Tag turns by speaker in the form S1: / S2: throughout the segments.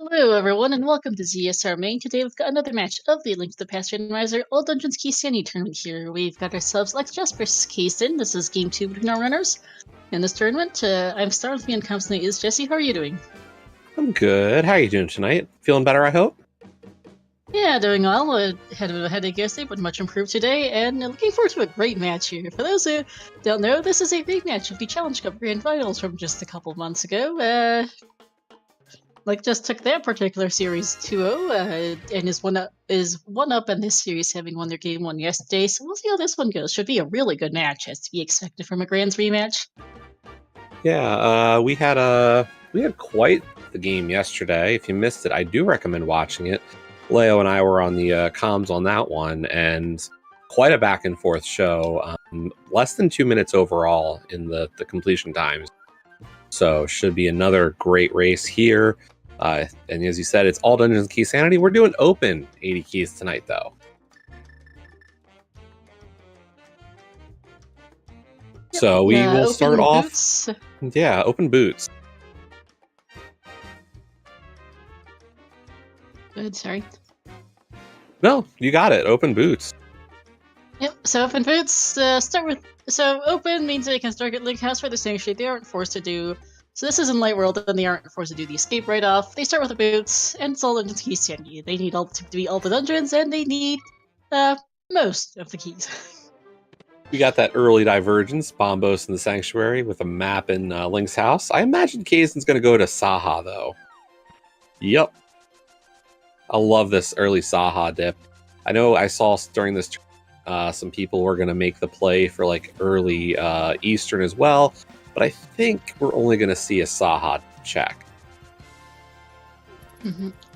S1: Hello, everyone, and welcome to ZSR Main. Today we've got another match of the Link to the Past Randomizer All Dungeons Keysanity tournament here. We've got ourselves Alexjas2 versus Kaesden. This is game 2 between our runners. In this tournament, I'm Star with me and constantly is Jesse. How are you doing?
S2: I'm good. How are you doing tonight? Feeling better, I hope?
S1: Yeah, doing well. Had a bit of a headache yesterday, but much improved today, and looking forward to a great match here. For those who don't know, this is a rematch of the Challenge Cup Grand Finals from just a couple months ago. Just took that particular series 2-0 and is one up in this series, having won their game 1 yesterday. So we'll see how this one goes. Should be a really good match, as to be expected from a Grands rematch.
S2: Yeah, we had quite the game yesterday. If you missed it, I do recommend watching it. Leo and I were on the comms on that one, and quite a back and forth show. Less than 2 minutes overall in the completion times. So should be another great race here. And as you said, it's all Dungeons Keysanity. We're doing open 80 keys tonight, though. Yep. So we will start off. Boots. Yeah, open boots.
S1: Good, sorry.
S2: No, you got it. Open boots.
S1: Yep, so open boots, start with... So open means they can start at Link House for the Sanctuary. They aren't forced to do... So this is in Light World, and they aren't forced to do the escape right off. They start with the boots, and it's all Dungeons Keysanity. They need to be all the dungeons, and they need most of the keys.
S2: We got that early divergence, Bombos in the Sanctuary, with a map in Link's house. I imagine Kaesden's going to go to Saha, though. Yep. I love this early Saha dip. I know I saw during this some people were going to make the play for like early Eastern as well, but I think we're only going to see a Saha check.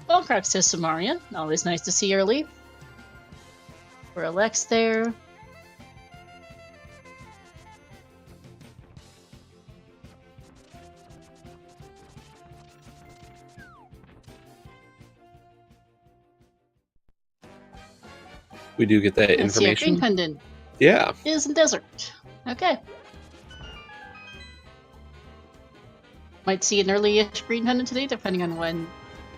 S1: Well, Croc says Samarian. Always nice to see early. For Alex there.
S2: We do get that information.
S1: Green pendant.
S2: Yeah.
S1: Is in desert. Okay. Might see an early-ish green pendant today, depending on when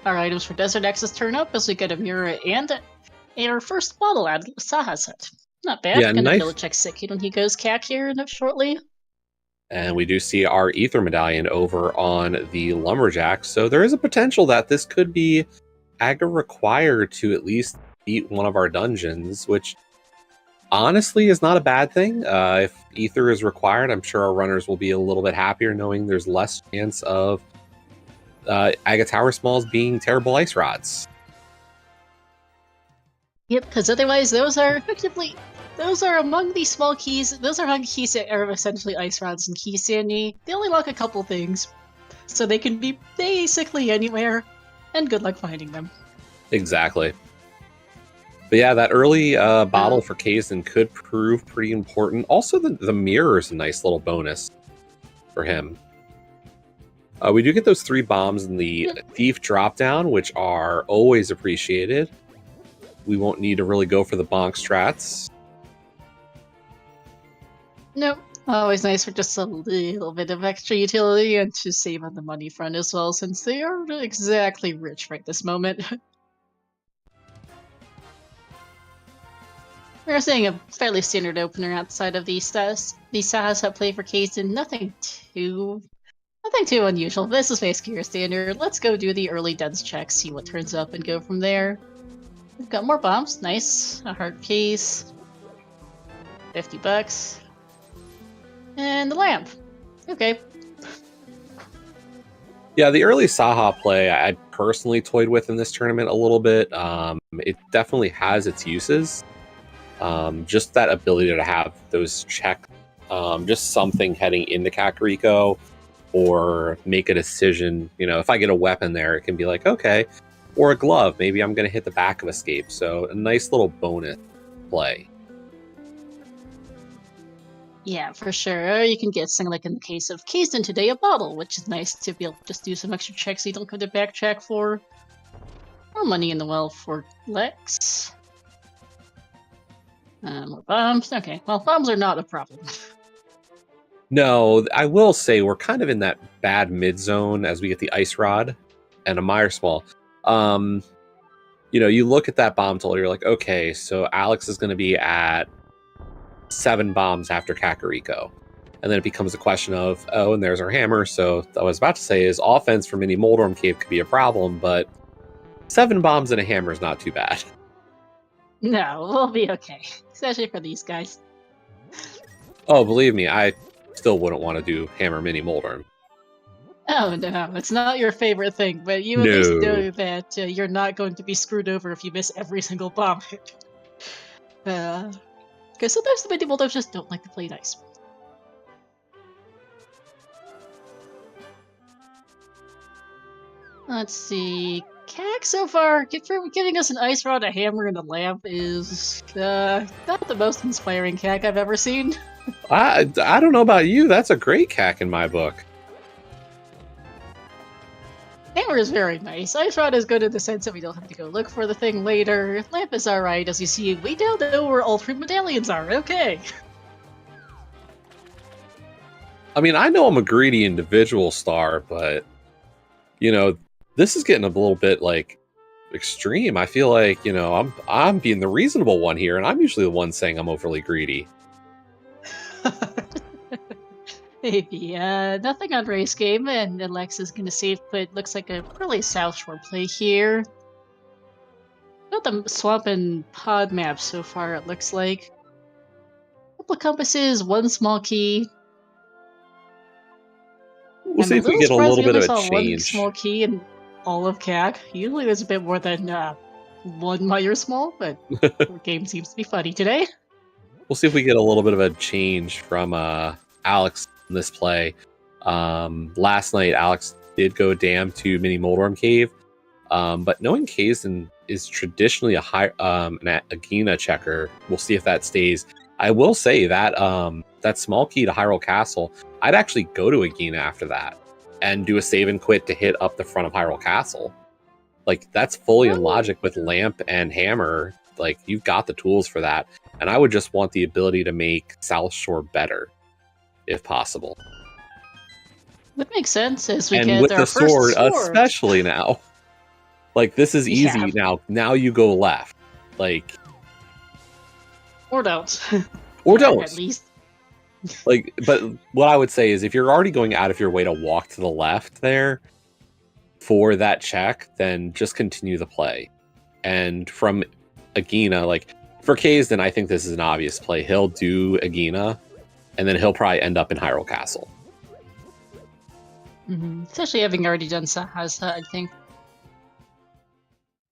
S1: our items for desert access turn up, as we get a mirror and our first bottle out of Saha set. Not bad.
S2: Yeah,
S1: gonna be able to check Sick when he goes CAC here shortly.
S2: And we do see our Ether Medallion over on the Lumberjack, so there is a potential that this could be aggro required to at least beat one of our dungeons, which honestly is not a bad thing. If Ether is required, I'm sure our runners will be a little bit happier knowing there's less chance of Aga Tower Smalls being terrible ice rods.
S1: Yep, because otherwise those are among the small keys. Those are among keys that are essentially ice rods and Keysanity. They only lock a couple things, so they can be basically anywhere, and good luck finding them.
S2: Exactly. But yeah, that early bottle for Kaesden could prove pretty important. Also, the mirror is a nice little bonus for him. We do get those 3 bombs in the Thief dropdown, which are always appreciated. We won't need to really go for the bonk strats.
S1: Nope. Always nice for just a little bit of extra utility and to save on the money front as well, since they aren't exactly rich right this moment. We're seeing a fairly standard opener outside of the Saha set play for Kaesden. Nothing too unusual. This is basically your standard. Let's go do the early dense check, see what turns up, and go from there. We've got more bombs. Nice. A hard case. $50. And the lamp. Okay.
S2: Yeah, the early Saha play I personally toyed with in this tournament a little bit. It definitely has its uses. Just that ability to have those checks, just something heading into Kakariko, or make a decision. You know, if I get a weapon there, it can be like, okay, or a glove, maybe I'm going to hit the back of escape. So a nice little bonus play.
S1: Yeah, for sure. You can get something like in the case of Kaesden today, a bottle, which is nice to be able to just do some extra checks so you don't have to backtrack for. More money in the well for Lex. More bombs. Okay, well, bombs are not a problem.
S2: No, I will say we're kind of in that bad mid zone as we get the Ice Rod and a Mire Small. You look at that bomb total, you're like, okay, so Alex is going to be at 7 bombs after Kakariko. And then it becomes a question of, oh, and there's our hammer. So I was about to say is offense for Mini Moldorm Cave could be a problem, but 7 bombs and a hammer is not too bad.
S1: No, we'll be okay. Especially for these guys.
S2: Oh, believe me, I still wouldn't want to do hammer Mini Moldorm.
S1: Oh, no, it's not your favorite thing, but you at least know that you're not going to be screwed over if you miss every single bomb hit. Because sometimes the Mini Moldorms just don't like to play nice. Let's see. Kak so far, for giving us an ice rod, a hammer, and a lamp is not the most inspiring Kak I've ever seen.
S2: I don't know about you. That's a great Kak in my book.
S1: Hammer is very nice. Ice rod is good in the sense that we don't have to go look for the thing later. Lamp is alright. As you see, we now know where all 3 medallions are. Okay.
S2: I mean, I know I'm a greedy individual star, but this is getting a little bit like extreme. I feel like I'm being the reasonable one here, and I'm usually the one saying I'm overly greedy.
S1: Maybe. Nothing on race game, and Alexjas is gonna save, but looks like a really South Shore play here. Got the swamp and pod map so far. It looks like couple of compasses, 1 small key.
S2: We'll see if we get a little bit of a change.
S1: 1 small key and all of Kak. Usually there's a bit more than 1 minor small, but the game seems to be funny today.
S2: We'll see if we get a little bit of a change from Alex in this play. Last night, Alex did go dam to Mini Moldorm Cave, but knowing Kaesden is traditionally a Agina checker, we'll see if that stays. I will say that that small key to Hyrule Castle, I'd actually go to Agina after that and do a save and quit to hit up the front of Hyrule Castle. Like, that's fully in logic with Lamp and Hammer. Like, you've got the tools for that. And I would just want the ability to make South Shore better, if possible.
S1: That makes sense as we
S2: and
S1: get
S2: with
S1: our
S2: the
S1: first sword,
S2: especially now. Like, this is easy now. Now you go left. Like,
S1: or don't.
S2: Or don't.
S1: At least.
S2: Like, but what I would say is if you're already going out of your way to walk to the left there for that check, then just continue the play. And from Agina, like, for Kaesden, I think this is an obvious play. He'll do Agina, and then he'll probably end up in Hyrule Castle.
S1: Mm-hmm. Especially having already done Sahasa, I think.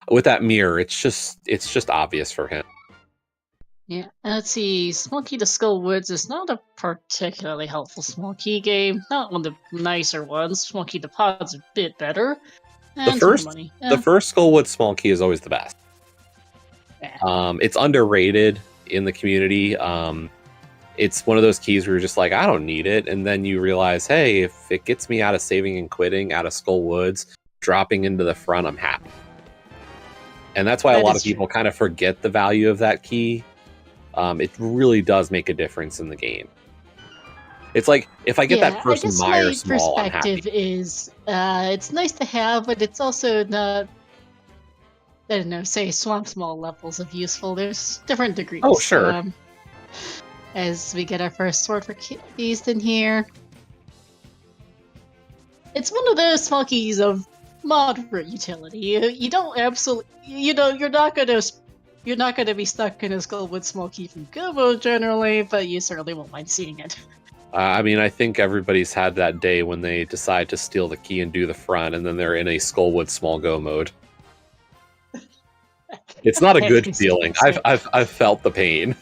S2: With that mirror, it's just obvious for him.
S1: Yeah, let's see. Small Key to Skull Woods is not a particularly helpful small key game. Not one of the nicer ones. Small Key to Pod's a bit better. And
S2: The first Skullwood small key is always the best.
S1: Yeah.
S2: It's underrated in the community. It's one of those keys where you're just like, I don't need it, and then you realize, hey, if it gets me out of saving and quitting, out of Skull Woods, dropping into the front, I'm happy. And that's why a lot of people kind of forget the value of that key. It really does make a difference in the game. It's like, if I get that first Meyer small, I'm happy.
S1: Perspective is, it's nice to have, but it's also not, I don't know, say swamp small levels of useful. There's different degrees.
S2: Oh, sure.
S1: As we get our first sword for Kaesden here. It's one of those small keys of moderate utility. You don't absolutely, you're not gonna be stuck in a Skullwood small key from Gobo generally, but you certainly won't mind seeing it.
S2: I mean, I think everybody's had that day when they decide to steal the key and do the front, and then they're in a Skullwood small go mode. It's not a good feeling. I've felt the pain.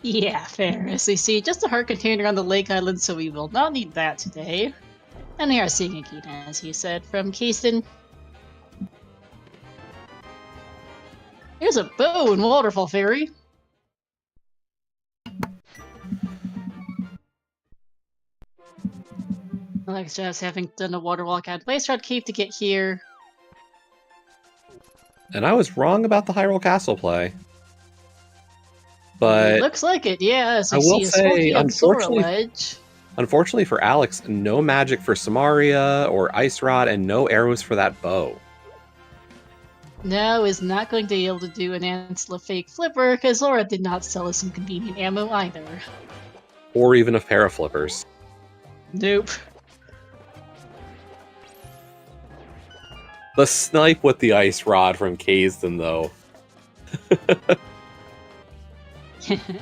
S1: Yeah, fair. As you see, just a heart container on the lake island, so we will not need that today. And we are seeing a key, as you said, from Kaesden. Here's a bow and waterfall fairy. Alexjas having done a water walk out Ice Rod Cave to get here.
S2: And I was wrong about the Hyrule Castle play. But
S1: it looks like it, yeah. As
S2: I will say,
S1: unfortunately
S2: for Alex, no magic for Samaria or Ice Rod and no arrows for that bow.
S1: No, is not going to be able to do an Ansela fake flipper because Laura did not sell us some convenient ammo either.
S2: Or even a pair of flippers.
S1: Nope.
S2: The snipe with the ice rod from Kaesden, though.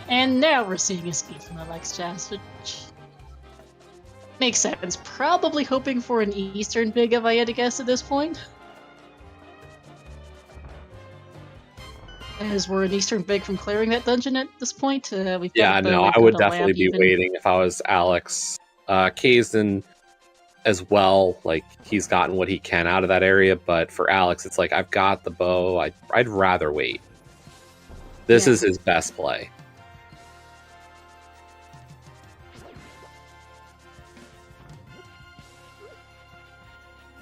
S1: And now we're seeing a speed from Alexjas2, which makes sense. Probably hoping for an Eastern big, if I had to guess at this point. As we're an Eastern big from clearing that dungeon at this point. We've got
S2: I would definitely be waiting if I was Alex. Kaesden as well, like, he's gotten what he can out of that area, but for Alex, it's like, I've got the bow, I'd rather wait. This is his best play.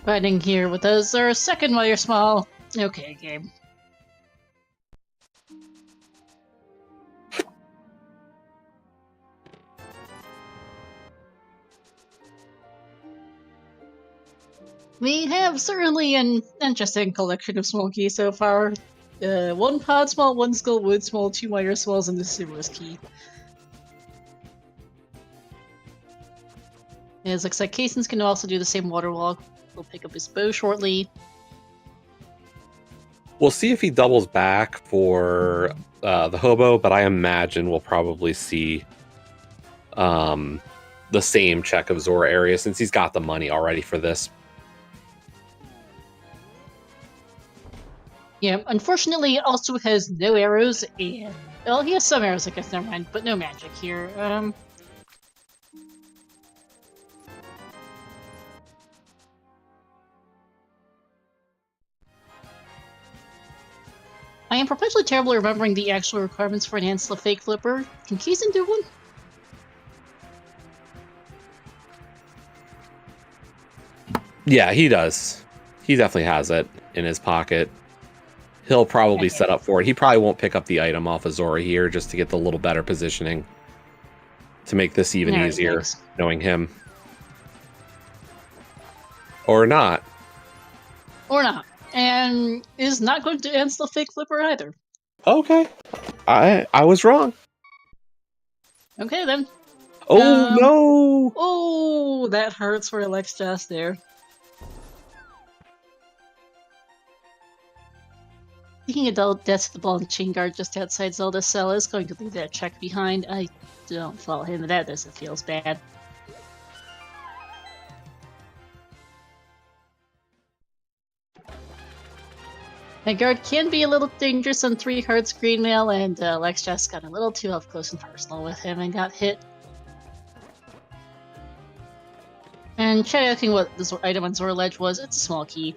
S1: Fighting here with us, our second while you're small. Okay, game. We have certainly an interesting collection of small keys so far. 1 pod small, 1 skull wood small, 2 wire smalls, and the Subaru's key. It looks like Keysen's can also do the same water walk. We'll pick up his bow shortly.
S2: We'll see if he doubles back for the hobo, but I imagine we'll probably see the same check of Zora area since he's got the money already for this.
S1: Yeah, unfortunately, it also has no arrows, and... Well, he has some arrows, I guess, never mind, but no magic here. I am perpetually terrible at remembering the actual requirements for an Ansela fake flipper. Can Keysen do one?
S2: Yeah, he does. He definitely has it in his pocket. He'll probably set up for it. He probably won't pick up the item off of Zora here just to get the little better positioning to make this even easier, knowing him. Or not.
S1: Or not. And is not going to answer the fake flipper either.
S2: Okay. I was wrong.
S1: Okay, then.
S2: Oh, no!
S1: Oh, that hurts for Alexjas there. Taking a death to the ball and chain guard just outside Zelda's cell is going to leave that check behind. I don't follow him with that, this feels bad. That guard can be a little dangerous on 3 hearts green mail, and Alexjas got a little too up close and personal with him and got hit. And checking what this item on Zora Ledge was, it's a small key.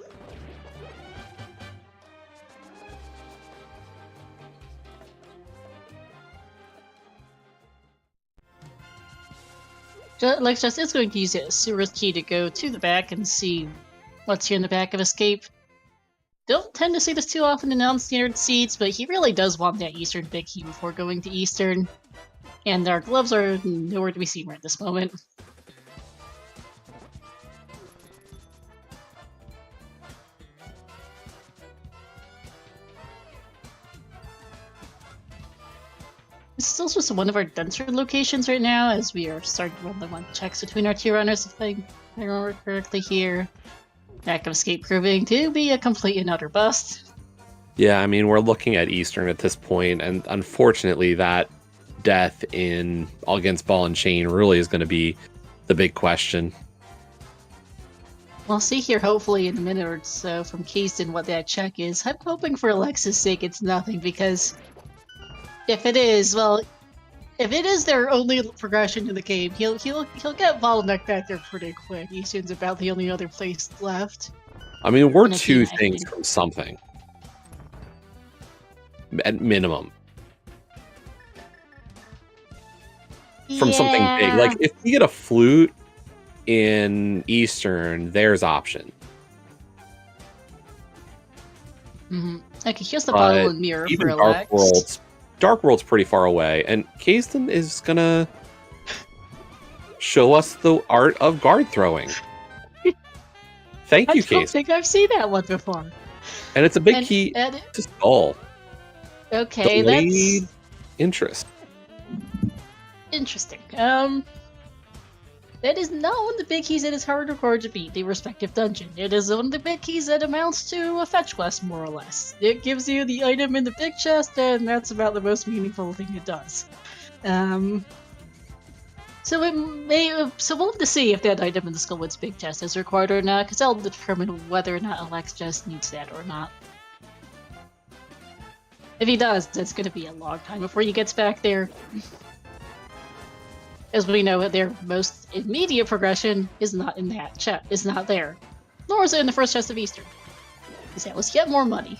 S1: Alexjas is going to use a Subaru's key to go to the back and see what's here in the back of Escape. Don't tend to see this too often in non-standard seeds, but he really does want that Eastern big key before going to Eastern. And our gloves are nowhere to be seen right this moment. This is also just one of our denser locations right now, as we are starting to run the 1 checks between our 2 runners, if I remember correctly here. Back of Escape proving to be a complete and utter bust.
S2: Yeah, I mean, we're looking at Eastern at this point, and unfortunately that death in against Ball and Chain really is going to be the big question.
S1: We'll see here, hopefully, in a minute or so from Kaesden what that check is. I'm hoping for Alexa's sake it's nothing, because if it is, well, if it is their only progression in the game, he'll get bottlenecked back there pretty quick. Eastern's about the only other place left.
S2: I mean, we're 2 things from something. At minimum. From something big. Like, if we get a flute in Eastern, there's option.
S1: Okay, here's the bottle and mirror
S2: even
S1: for Alex.
S2: Dark World's pretty far away, and Kaesden is gonna show us the art of guard throwing. Thank you, Kaesden.
S1: I don't think I've seen that one before.
S2: And it's a big key
S1: And
S2: to Skull.
S1: okay,
S2: Delayed
S1: that's
S2: interest.
S1: interesting. That is not one of the big keys that is hard or hard to beat the respective dungeon. It is one of the big keys that amounts to a fetch quest, more or less. It gives you the item in the big chest, and that's about the most meaningful thing it does. So we'll have to see if that item in the Skullwood's big chest is required or not, because that'll determine whether or not Alexjas needs that or not. If he does, that's going to be a long time before he gets back there. As we know, their most immediate progression is not in that chest, is not there. Nor is it in the first chest of Easter. Because that was yet more money.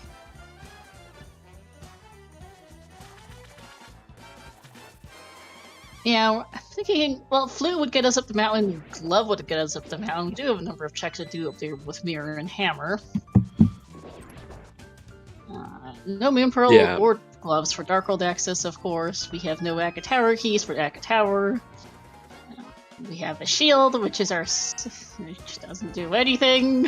S1: Yeah, I'm thinking, well, Flute would get us up the mountain, Glove would get us up the mountain. We do have a number of checks to do up there with Mirror and Hammer. No Moon Pearl or gloves for Darkhold access, of course. We have no Akka Tower keys for Akka Tower. We have a shield, which is which doesn't do anything.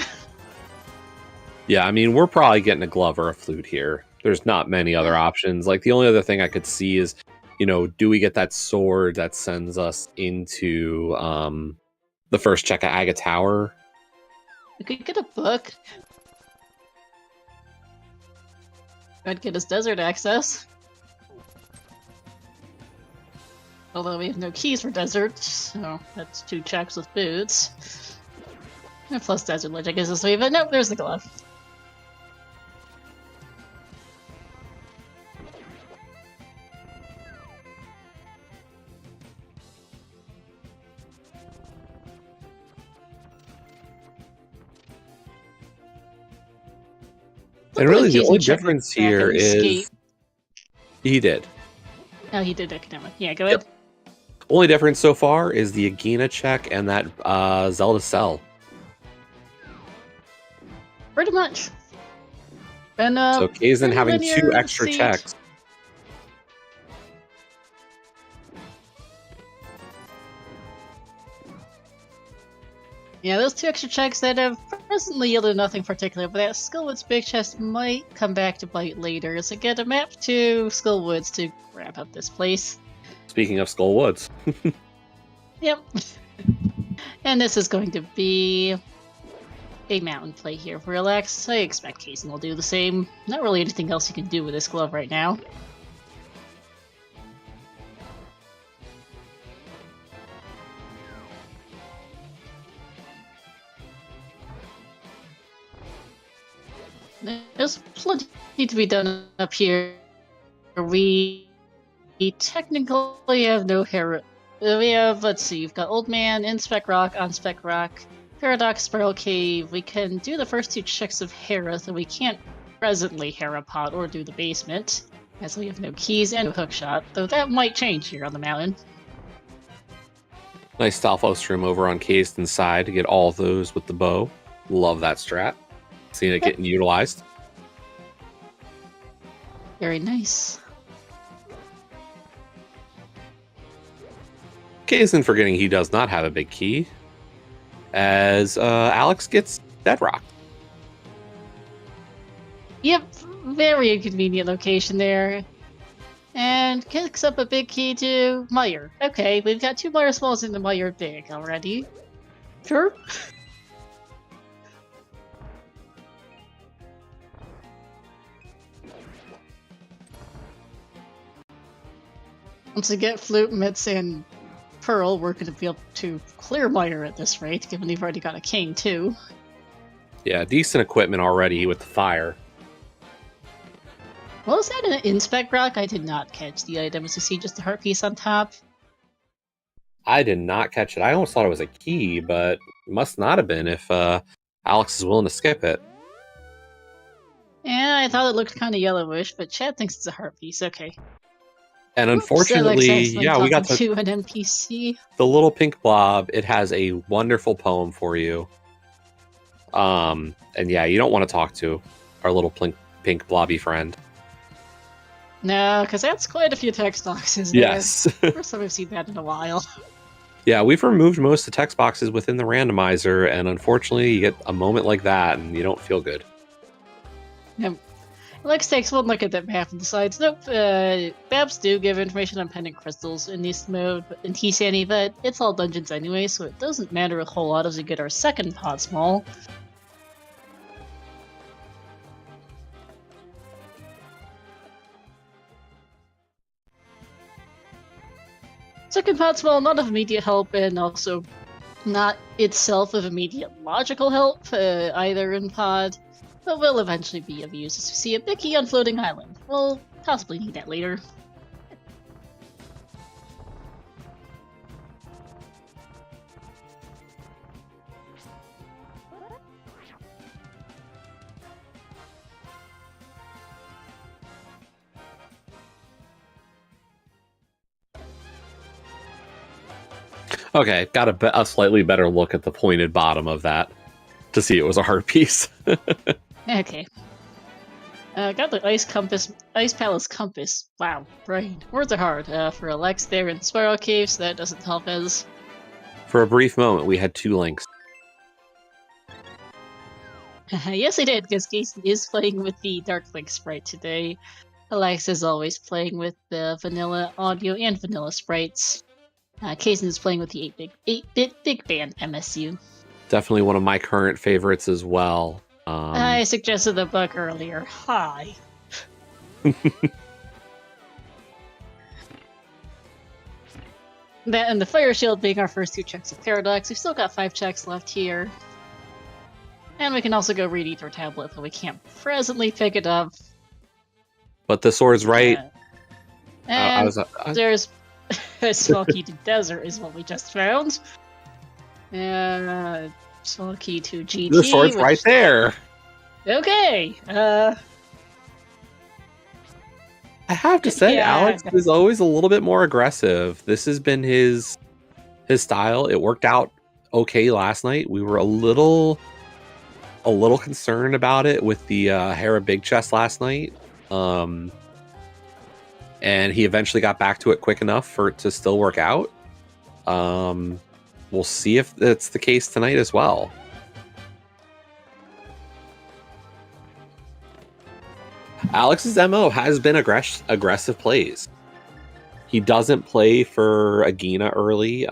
S2: Yeah, I mean, we're probably getting a glove or a flute here. There's not many other options. Like, the only other thing I could see is, you know, do we get that sword that sends us into the first check at Aga Tower?
S1: We could get a book. That'd get us desert access. Although we have no keys for desert, so that's 2 checks with boots. And plus desert ledge, I guess this way, but nope, there's the glove.
S2: And really, the only difference here is he did.
S1: Oh, he did academic. Yeah, go ahead.
S2: Yep. Only difference so far is the Agena check and that Zelda cell.
S1: Pretty much. And
S2: so Kaesden having 2 extra checks.
S1: Yeah, those 2 extra checks that have presently yielded nothing particular, but that Skullwood's big chest might come back to bite later. So get a map to Skullwoods to wrap up this place.
S2: Speaking of Skullwoods.
S1: Yep. And this is going to be a mountain play here for Relax. I expect Kaesden will do the same. Not really anything else you can do with this glove right now. There's plenty to be done up here. We technically have no hair. We have, let's see, you've got Old Man, Inspec Rock, Unspec Rock, Paradox, Spiral Cave. We can do the first 2 checks of Hera, though we can't presently Hera Pot or do the basement, as we have no keys and no hookshot, though that might change here on the mountain.
S2: Nice Stalfos room over on Kaesden's side to get all of those with the bow. Love that strat. Seeing it getting utilized.
S1: Very nice.
S2: Kaesden forgetting he does not have a big key, as Alex gets Bedrock.
S1: Yep, very inconvenient location there. And kicks up a big key to Meyer. Okay, we've got 2 Meyer smalls in the Meyer big already. Sure. Once we get Flute, Mitz, and Pearl, we're going to be able to clear Meyer at this rate, given we've already got a king, too.
S2: Yeah, decent equipment already with the fire.
S1: Well, is that an Inspec Rock? I did not catch the item. Is to see just the heart piece on top?
S2: I did not catch it. I almost thought it was a key, but it must not have been if Alex is willing to skip it.
S1: Yeah, I thought it looked kind of yellowish, but Chad thinks it's a heart piece. Okay.
S2: And unfortunately, yeah, we got
S1: to an NPC.
S2: The little pink blob. It has a wonderful poem for you. And yeah, you don't want to talk to our little pink blobby friend.
S1: No, because that's quite a few text boxes.
S2: Yes.
S1: First time I've seen that in a while.
S2: Yeah, we've removed most of the text boxes within the randomizer, and unfortunately, you get a moment like that, and you don't feel good.
S1: Alex takes one look at that map and decides, nope, maps do give information on pendant crystals in this mode, in Keysanity, but it's all dungeons anyway, so it doesn't matter a whole lot as we get our second pod small. Second pod small, not of immediate help, and also not itself of immediate logical help, either in pod, but will eventually be of use as we see a Mickey on Floating Island. We'll possibly need that later.
S2: Okay, got a slightly better look at the pointed bottom of that to see it was a hard piece.
S1: Okay. Got the Ice Palace Compass. Wow, brain. Words are hard for Alex there in Spiral Cave, so that doesn't help as.
S2: For a brief moment, we had 2 links.
S1: Yes, I did, because Kaesden is playing with the Dark Link sprite today. Alex is always playing with the vanilla audio and vanilla sprites. Kaesden is playing with the 8-bit Big Band MSU.
S2: Definitely one of my current favorites as well.
S1: I suggested the bug earlier. Hi. That and the Fire Shield being our first 2 checks of Paradox. We've still got 5 checks left here. And we can also go read Ether Tablet, but we can't presently pick it up.
S2: But the sword's right.
S1: And there's a small key to desert is what we just found. Small key to GT.
S2: The sword's right there.
S1: Okay.
S2: I have to say,
S1: yeah.
S2: Alex is always a little bit more aggressive. This has been his style. It worked out okay last night. We were a little concerned about it with the Hera Big Chest last night. And he eventually got back to it quick enough for it to still work out. We'll see if that's the case tonight as well. Alex's MO has been aggressive plays. He doesn't play for Agina early.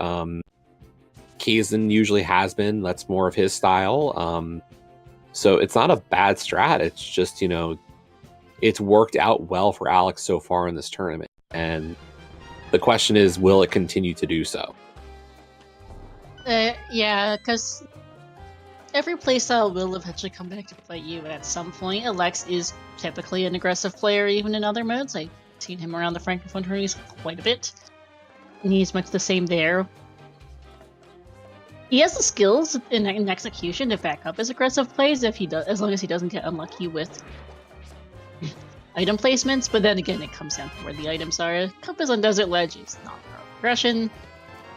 S2: Kaesden usually has been. That's more of his style. So it's not a bad strat. It's just, it's worked out well for Alex so far in this tournament. And the question is, will it continue to do so?
S1: Yeah, because every playstyle will eventually come back to bite you at some point. Alex is typically an aggressive player, even in other modes. I've seen him around the Francophone tourneys quite a bit. And he's much the same there. He has the skills in execution to back up his aggressive plays as long as he doesn't get unlucky with item placements, but then again, it comes down to where the items are. Compass on Desert Ledge is not progression.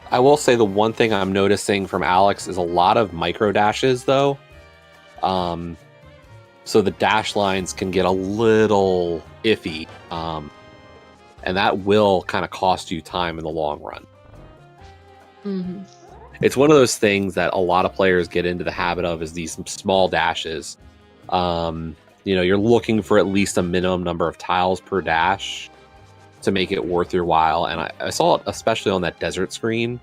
S2: I will say the one thing I'm noticing from Alex is a lot of micro dashes, though. So the dash lines can get a little iffy, and that will kind of cost you time in the long run.
S1: Mm-hmm.
S2: It's one of those things that a lot of players get into the habit of, is these small dashes. You're looking for at least a minimum number of tiles per dash to make it worth your while. And I saw it especially on that desert screen.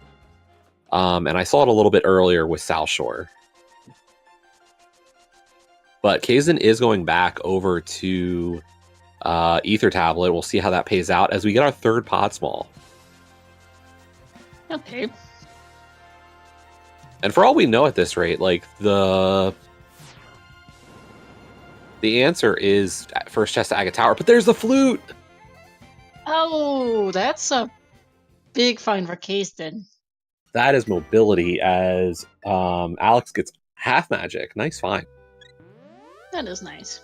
S2: And I saw it a little bit earlier with South Shore. But Kaesden is going back over to Ether Tablet. We'll see how that pays out as we get our 3rd pod small.
S1: Okay.
S2: And for all we know at this rate, the answer is first chest to Agate Tower. But there's the flute!
S1: Oh, that's a big find for Kaesden.
S2: That is mobility, as Alex gets half magic. Nice find.
S1: That is nice.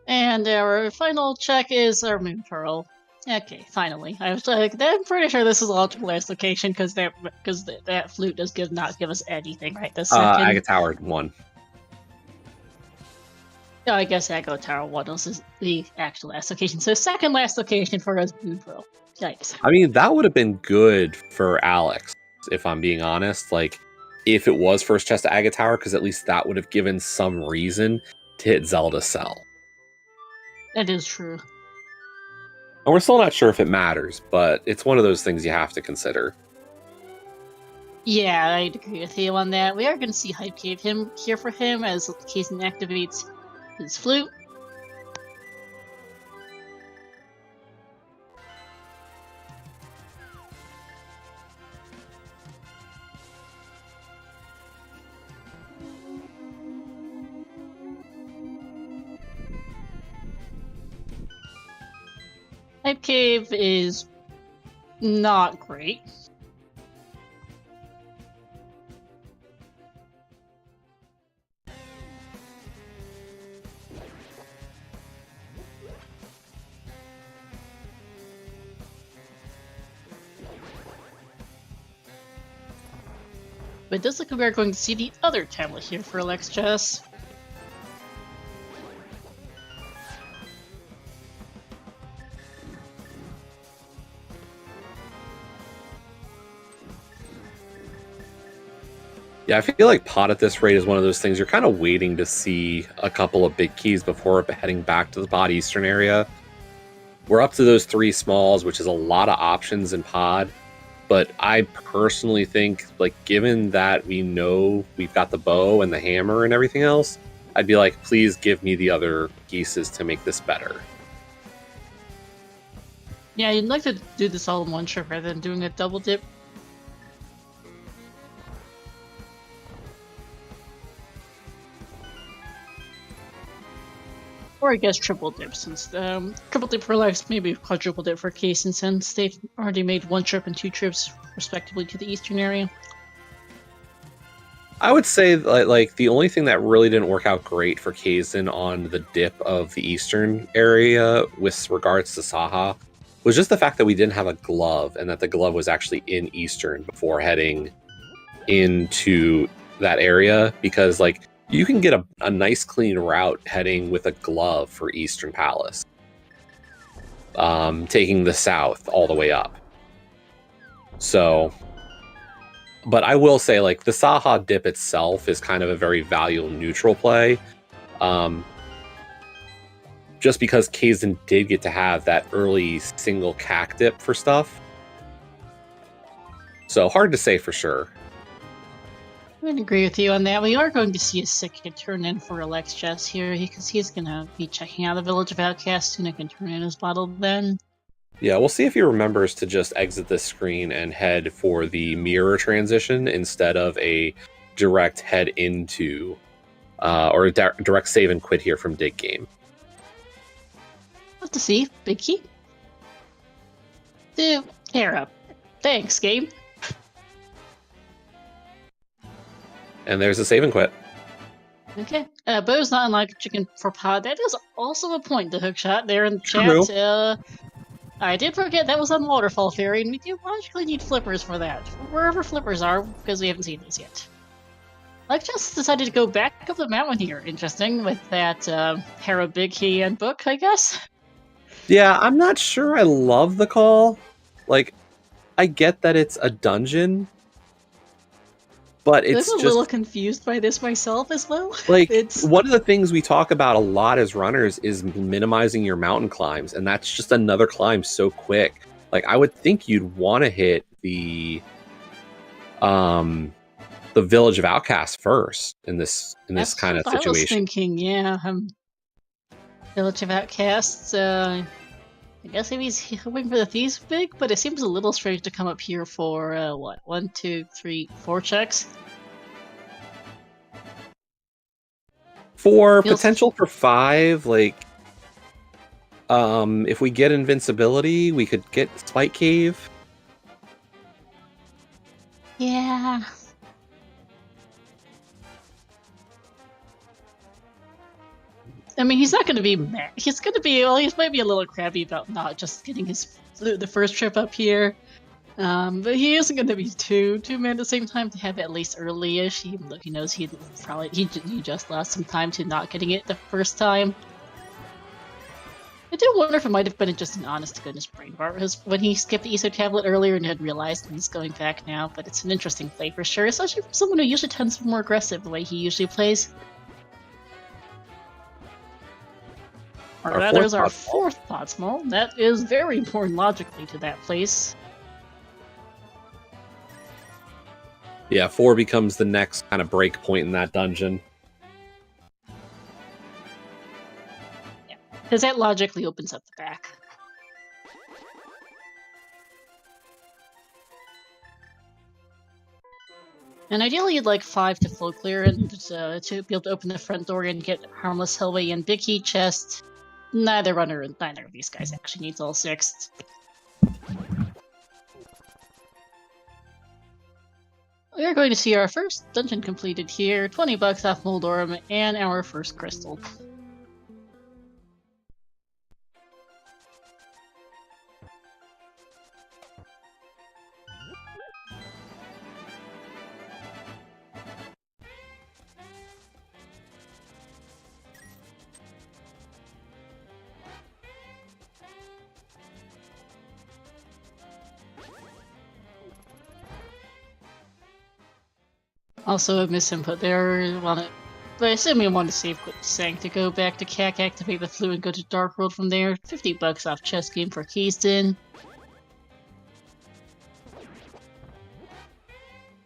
S1: And our final check is our Moon Pearl. Okay, finally. I was like, I'm pretty sure this is all to last location because that flute does not give us anything right this second.
S2: Agate Tower 1.
S1: Oh, I guess Agate Tower 1 is the actual last location. So second last location for us Moon Pearl. Yikes.
S2: I mean, that would have been good for Alex, if I'm being honest. If it was first chest to Agate Tower, because at least that would have given some reason to hit Zelda Cell.
S1: That is true.
S2: And we're still not sure if it matters, but it's one of those things you have to consider.
S1: Yeah, I'd agree with you on that. We are going to see Hype Cave here for him as Kaesden activates his flute. Hype Cave is not great. But it does look like we're going to see the other tablet here for Alexjas.
S2: Yeah, I feel like pot at this rate is one of those things you're kind of waiting to see a couple of big keys before heading back to the pod eastern area. We're up to those 3 smalls, which is a lot of options in pod. But I personally think, like, given that we know we've got the bow and the hammer and everything else, I'd be like, please give me the other pieces to make this better.
S1: Yeah, you'd like to do this all in one trip rather than doing a double dip. Or I guess triple dip, since triple dip for Lex, maybe quadruple dip for Kaesden, since they've already made 1 trip and 2 trips respectively to the eastern area.
S2: I would say like the only thing that really didn't work out great for Kaesden on the dip of the eastern area with regards to Saha was just the fact that we didn't have a glove, and that the glove was actually in eastern before heading into that area, because like you can get a nice clean route heading with a glove for Eastern Palace, taking the south all the way up. So, but I will say, like, the Saha dip itself is kind of a very value neutral play, just because Kaesden did get to have that early single cac dip for stuff. So hard to say for sure.
S1: I would agree with you on that. We are going to see a second turn in for Alexjas here, because he's going to be checking out the Village of Outcasts, and he can turn in his bottle then.
S2: Yeah, we'll see if he remembers to just exit this screen and head for the mirror transition instead of a direct head into, or a direct save and quit here from Dig Game.
S1: Have to see. Big key. Tear up. Thanks, game.
S2: And there's a save and quit.
S1: Okay. Bo's not unlike chicken for pod. That is also a point, the hookshot there in the
S2: True.
S1: chat. I did forget that was on Waterfall Fairy, and we do logically need flippers for that. Wherever flippers are, because we haven't seen those yet. Like, just decided to go back up the mountain here. Interesting, with that Hera Big Key and book, I guess.
S2: Yeah, I'm not sure I love the call. Like, I get that it's a dungeon, but it's
S1: I'm a
S2: just
S1: little confused by this myself as well.
S2: like
S1: It's
S2: one of the things we talk about a lot as runners is minimizing your mountain climbs, and that's just another climb so quick. Like, I would think you'd want to hit the Village of Outcasts first in this kind of situation. I was
S1: thinking, yeah, Village of Outcasts. I guess maybe he's hoping for the Thieves Big, but it seems a little strange to come up here for, what, 1, 2, 3, 4 checks?
S2: For potential for 5, like, if we get invincibility, we could get Spike Cave.
S1: Yeah. I mean, he's not going to be mad. He's going to be, well, he might be a little crabby about not just getting his the first trip up here. But he isn't going to be too mad at the same time to have it at least early-ish, even though he knows he just lost some time to not getting it the first time. I do wonder if it might have been just an honest-to-goodness brain fart when he skipped the ESO tablet earlier and had realized he's going back now, but it's an interesting play for sure, especially for someone who usually tends to be more aggressive the way he usually plays. Or
S2: Our
S1: rather,
S2: fourth
S1: is our
S2: Podsmall.
S1: fourth Podsmall. That is very important logically to that place.
S2: Yeah, 4 becomes the next kind of break point in that dungeon.
S1: Yeah, because that logically opens up the back. And ideally, you'd like 5 to flow clear and to be able to open the front door and get Harmless Hellway and Big Key Chest. Neither of these guys actually needs all 6. We are going to see our first dungeon completed here, 20 bucks off Moldorum, and our first crystal. Also a misinput there. But I assume you want to save Quit Sang to go back to CAC, activate the Flu, and go to Dark World from there. 50 bucks off chess game for Kaesden.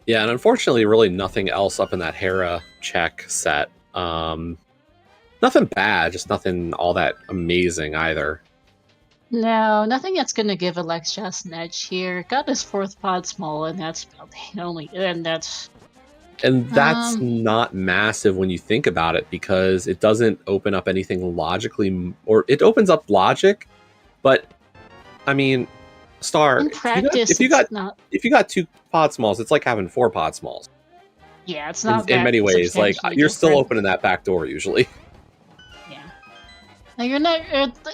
S2: Yeah, and unfortunately, really nothing else up in that Hera check set. Nothing bad, just nothing all that amazing either.
S1: No, nothing that's going to give Alexjas an edge here. Got his 4th Podsmall, and that's about the only. And that's
S2: not massive when you think about it, because it doesn't open up anything logically, or it opens up logic, but I mean, Star,
S1: in practice,
S2: if you got 2 Podsmalls, it's like having 4 Podsmalls.
S1: Yeah, it's not
S2: in many ways. Like, you're still
S1: different.
S2: opening that back door usually.
S1: Yeah, now you're not.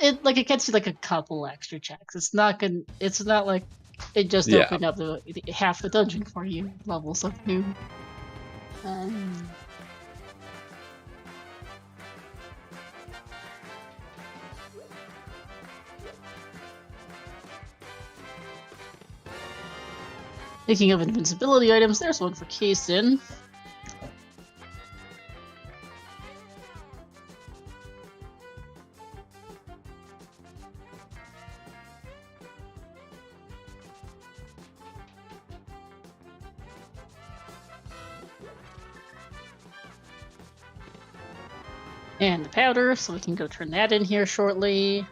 S1: It gets you like a couple extra checks. It's not gonna. It's not like it just opened up the half the dungeon for you. Levels of new. Speaking of invincibility items, there's one for Kaesden. And the powder, so we can go turn that in here shortly.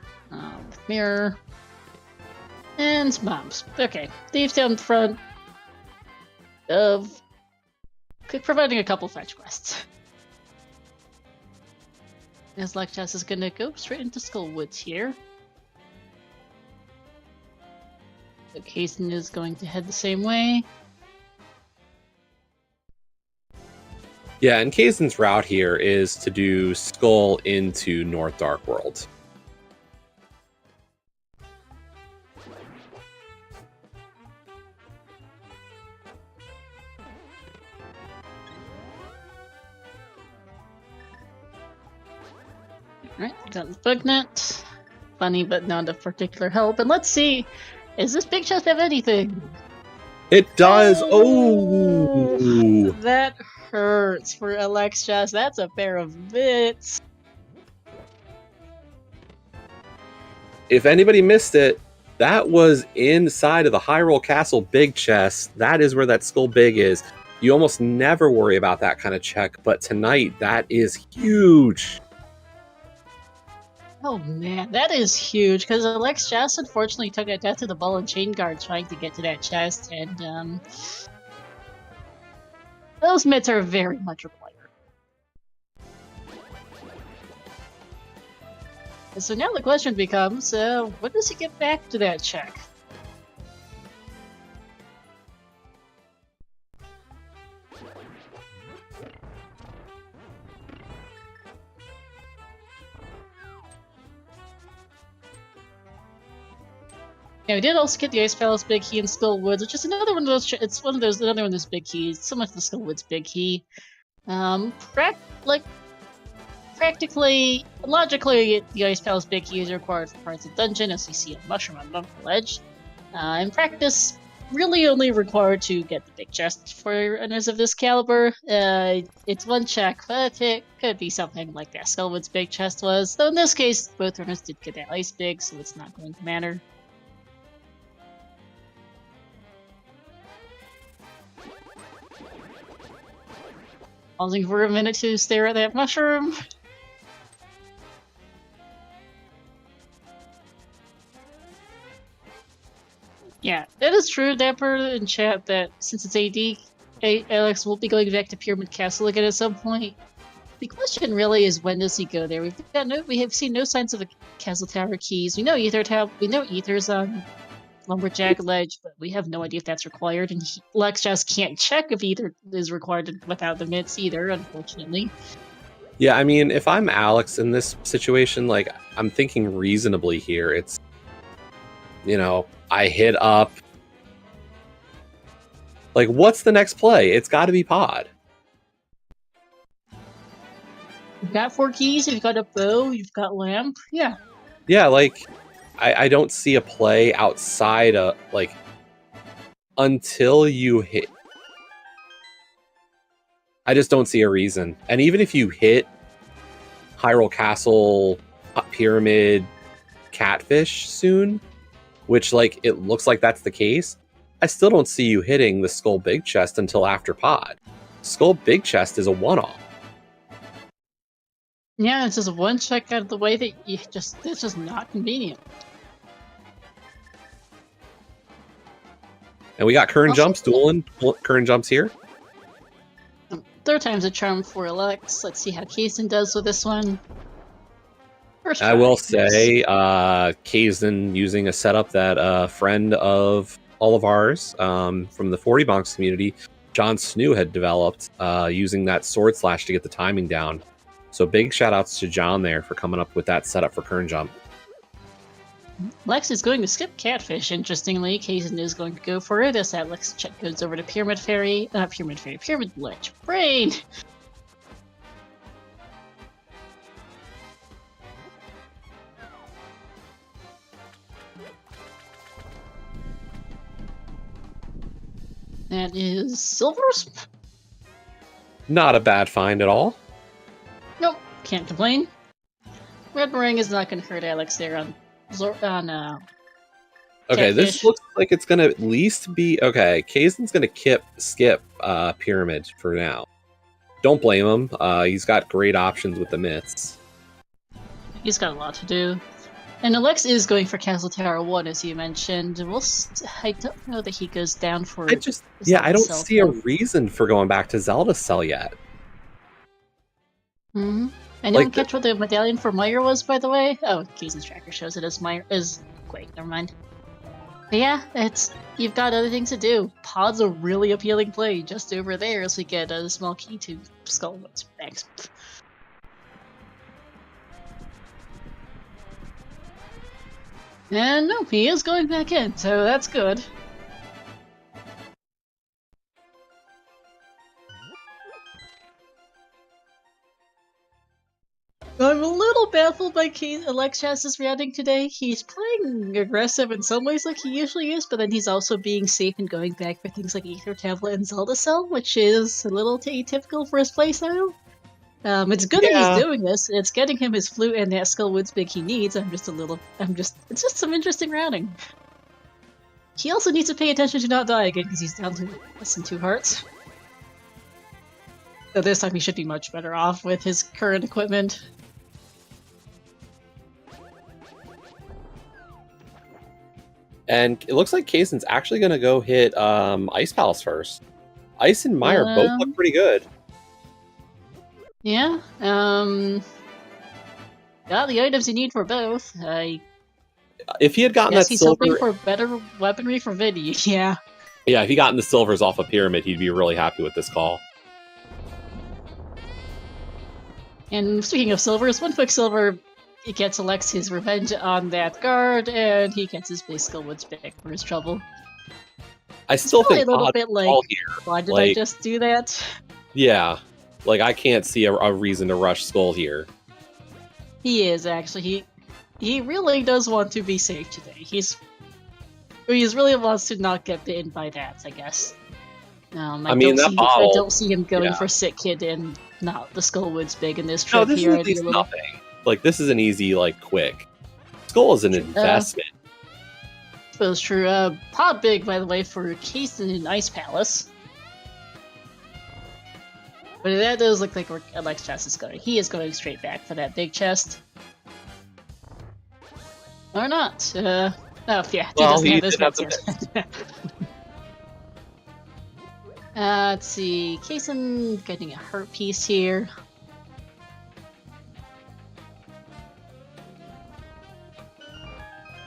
S1: Mirror. And bombs. Okay, Thieves down front of providing a couple fetch quests. As Alexjas is gonna go straight into Skullwoods here. The Kaesden is going to head the same way.
S2: Yeah, and Kaesden's route here is to do Skull into North Dark World.
S1: Alright, got the Bugnet. Funny, but not of particular help. And let's see, is this big chest have anything?
S2: It does! Oh!
S1: That hurts for Alexjas. That's a pair of bits.
S2: If anybody missed it, that was inside of the Hyrule Castle big chest. That is where that Skull Big is. You almost never worry about that kind of check, but tonight, that is huge.
S1: Oh man, that is huge, because Alexjas unfortunately took a death to the ball and chain guard trying to get to that chest, and those mitts are very much required. And so now the question becomes, when does he get back to that check? Yeah, we did also get the Ice Palace Big Key in Skullwoods, which is another one of those. It's another one of those big keys, similar to the Skullwoods Big Key. Practically, logically, the Ice Palace Big Key is required for parts of the dungeon, as you see a mushroom on the ledge. In practice, really only required to get the big chest for runners of this caliber. It's one check, but it could be something like that Skullwood's big chest was. Though in this case, both runners did get that ice big, so it's not going to matter. Pausing for a minute to stare at that mushroom. Yeah, that is true, Dapper, in chat, that since it's AD, Alex will be going back to Pyramid Castle again at some point. The question really is, when does he go there? We have seen no signs of the Castle Tower keys. We know Ether's on Lumberjack Ledge, but we have no idea if that's required, and Lex just can't check if Ether is required without the mitts either, unfortunately.
S2: Yeah, I mean, if I'm Alex in this situation, like, I'm thinking reasonably here. It's, you know, I hit up. Like, what's the next play? It's got to be pod.
S1: You've got 4 keys, you've got a bow, you've got lamp, yeah.
S2: Yeah, like, I don't see a play outside of, like, until you hit. I just don't see a reason. And even if you hit Hyrule Castle, Pyramid, Catfish soon, which, like, it looks like that's the case, I still don't see you hitting the Skull Big Chest until after pod. Skull Big Chest is a one-off.
S1: Yeah, it's just one check out of the way that it's just not convenient.
S2: And we got current jumps dueling. Current jumps here.
S1: Third time's a charm for Alex. Let's see how Kaesden does with this one. First
S2: I will say, Kaesden using a setup that a friend of all of ours from the 40 Bonks community, John Snoo, had developed using that sword slash to get the timing down. So big shout outs to John there for coming up with that setup for current jump.
S1: Lex is going to skip Catfish, interestingly. Kaesden is going to go for it as Alex goes over to Pyramid Ledge. Brain! That is Silvers?
S2: Not a bad find at all.
S1: Nope, can't complain. Red Meringue is not going to hurt Alex there on
S2: Okay,
S1: Catfish.
S2: This looks like it's going to at least be... Okay, Kaesden's going to skip Pyramid for now. Don't blame him. He's got great options with the mitts.
S1: He's got a lot to do. And Alex is going for Castle Tower 1, as you mentioned. I don't know that he goes down for...
S2: I don't see a reason for going back to Zelda Cell yet.
S1: Mm-hmm. I didn't catch what the medallion for Meyer was, by the way. Oh, Kaesden's tracker shows it as Meyer. Wait, never mind. But yeah, you've got other things to do. Pod's a really appealing play just over there as we get a small key to Skullwood's banks. And no, he is going back in, so that's good. I'm a little baffled by Alexjas' reacting today. He's playing aggressive in some ways like he usually is, but then he's also being safe and going back for things like Ether Tablet and Zelda Cell, which is a little atypical for his playstyle. It's good that he's doing this. It's getting him his flute and that Skullwood's big he needs. It's just some interesting routing. He also needs to pay attention to not die again because he's down to less than 2 hearts. So this time he should be much better off with his current equipment.
S2: And it looks like Kaesden's actually going to go hit Ice Palace first. Ice and Meyer both look pretty good.
S1: Yeah, got the items you need for both.
S2: If he had gotten that
S1: he's
S2: silver...
S1: hoping for better weaponry for Vidi, yeah.
S2: Yeah, if he gotten the silvers off a Pyramid, he'd be really happy with this call.
S1: And speaking of silvers, one quick silver, it gets Alex his revenge on that guard, and he gets his base Skullwood's back for his trouble.
S2: I still think
S1: a little bit like,
S2: here.
S1: Why did I just do that?
S2: Yeah, like I can't see a reason to rush Skull here.
S1: He is actually. He really does want to be safe today. He really wants to not get bitten by that, I guess.
S2: I mean, that
S1: I
S2: bottle.
S1: don't see him going
S2: yeah.
S1: for Sick Kid and not the Skullwoods big in this
S2: No,
S1: trip
S2: this
S1: here.
S2: is at least nothing. Like, this is an easy, like, quick. Skull is an investment.
S1: Suppose true. Pod big, by the way, for Kaesden in Ice Palace. But that does look like where Alexjas is going. He is going straight back for that big chest. Or not. Oh, yeah.
S2: Well,
S1: he
S2: he
S1: doesn't have this yet. Let's see. Kaesden getting a hurt piece here.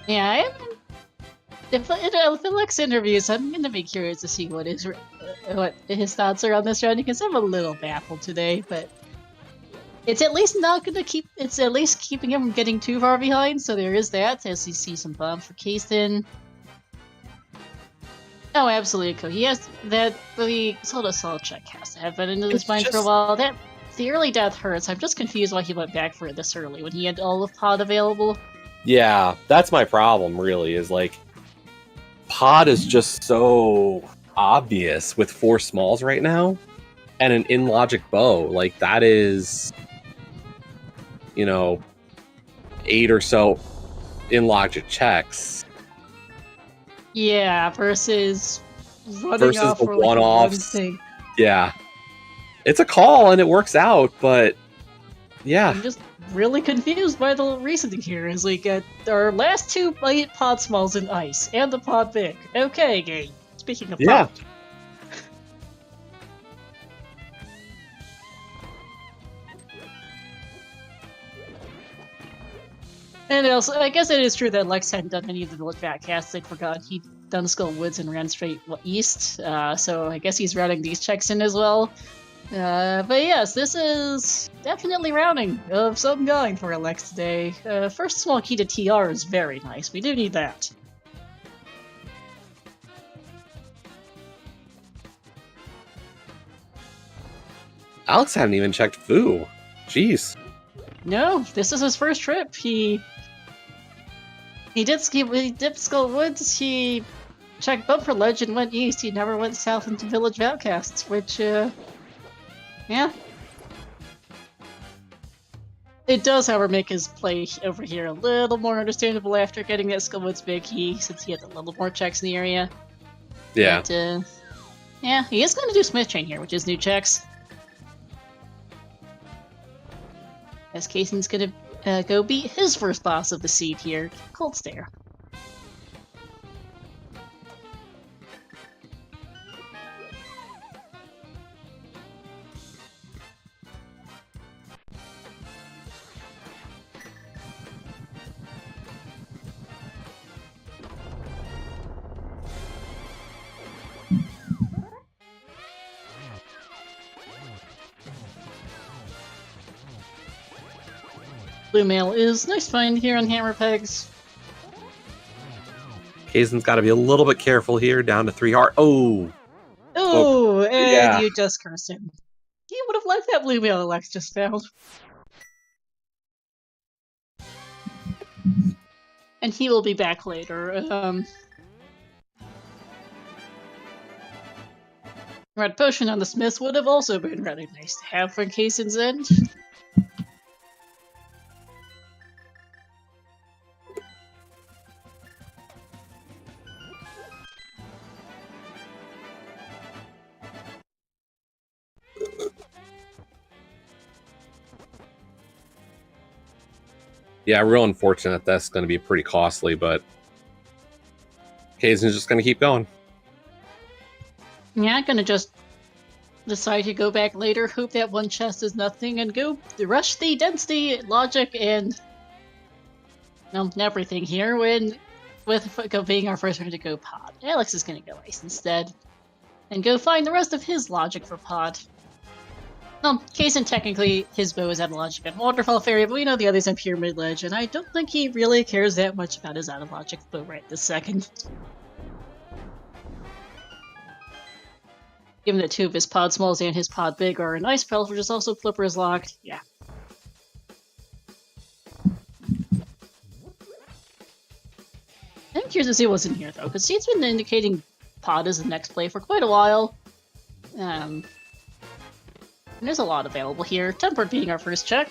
S1: Yeah, if Alex interviews, I'm gonna be curious to see what his thoughts are on this round, because I'm a little baffled today, but it's at least not gonna keep. It's at least keeping him from getting too far behind. So there is that. As you see some bombs for Kaesden. Oh, absolutely. He has that. The Zelda assault check has to have been into his mind for a while. That the early death hurts. I'm just confused why he went back for it this early when he had all of Pod available.
S2: Yeah, that's my problem, really, is like Pod is just so obvious with 4 smalls right now and an in-logic bow. Like, that is, 8 or so in-logic checks.
S1: Yeah, versus running off
S2: the
S1: for
S2: one-offs.
S1: Like
S2: yeah. It's a call and it works out, but yeah.
S1: I'm just really confused by the reasoning here. Is like our last 2 pod smalls in ice and the pod big. Okay, game. Speaking of pod. And also, I guess it is true that Lex hadn't done any of the village backcasts. They'd forgotten he'd done Skull Woods and ran straight east. So I guess he's routing these checks in as well. But yes, this is definitely rounding of some kind for Alex today. First small key to TR is very nice. We do need that.
S2: Alex hadn't even checked Foo. Jeez.
S1: No, this is his first trip. He dipped Skull Woods. He checked Bumper Ledge and went east. He never went south into Village of Outcasts, which, yeah. It does, however, make his play over here a little more understandable after getting that Skull Woods big key, since he had a little more checks in the area.
S2: Yeah.
S1: But, yeah, he is going to do Smith Chain here, which is new checks. As Kaesden's gonna go beat his first boss of the seed here, Cold Stare. Blue Mail is nice find here on Hammer Pegs.
S2: Kaesden's got to be a little bit careful here, down to 3 heart. Oh!
S1: Oh, and you just cursed him. He would have liked that Blue Mail Alex just found. And he will be back later. Red Potion on the Smith would have also been rather nice to have for Kaesden's end.
S2: Yeah, real unfortunate. That's going to be pretty costly, but Kaesden's just going to keep going.
S1: Yeah, I'm gonna just decide to go back later, hope that one chest is nothing, and go rush the density, logic, and everything here with being our first one to go pod. Alex is gonna go ice instead, and go find the rest of his logic for pod. Kaesden, technically, his bow is out of logic and Waterfall Fairy, but we know the others have Pyramid Ledge, and I don't think he really cares that much about his out of logic bow right this second. Given that 2 of his pod smalls and his pod big are in Ice Palace, which is also Flippers locked, yeah. And curious to see what's in here, though, because he's been indicating Pod is the next play for quite a while. And there's a lot available here. Tempered being our first check.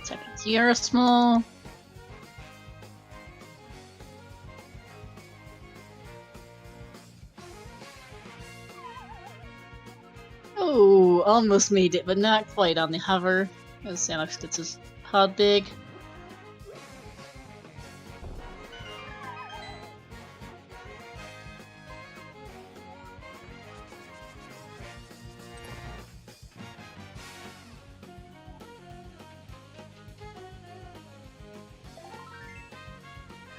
S1: Second tier small. Oh, almost made it, but not quite on the hover. As Alex gets his pod big.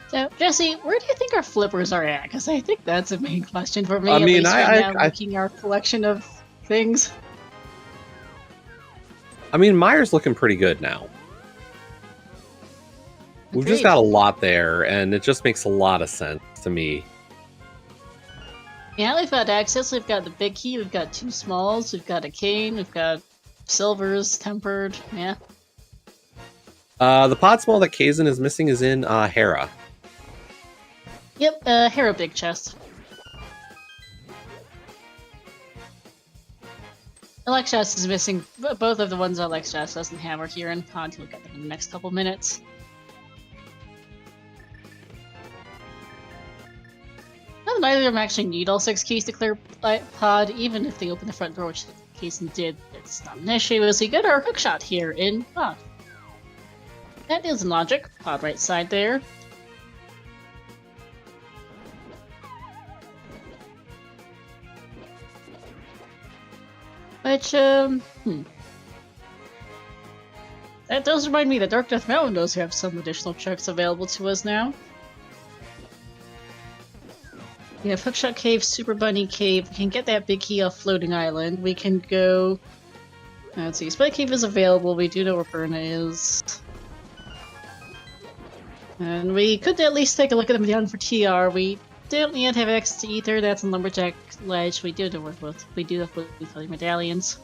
S1: So, Jesse, where do you think our flippers are at? Because I think that's a main question for me.
S2: I mean,
S1: at least right now, looking our collection of things.
S2: I mean, Meyer's looking pretty good now. We've just got a lot there, and it just makes a lot of sense to me.
S1: Yeah, we've got access, we've got the big key, we've got 2 smalls, we've got a cane, we've got silvers, tempered, yeah.
S2: The pod small that Kaesden is missing is in Hera.
S1: Yep, Hera big chest. Alexjas is missing both of the ones Alexjas doesn't have are here in Pod. We'll get them in the next couple minutes. Not that either of them actually need all 6 keys to clear Pod, even if they open the front door, which Kaesden did. It's not an issue, as we get our hookshot here in Pod. That is logic. Pod right side there. Which, that does remind me that Dark Death Mountain does have some additional checks available to us now. We have Hookshot Cave, Super Bunny Cave. We can get that big key off Floating Island. We can go... Let's see, Spike Cave is available. We do know where Burna is. And we could at least take a look at them down for TR. We don't yet have access to Ether. That's a Lumberjack Ledge. We do have to work with. We do have Blue medallions.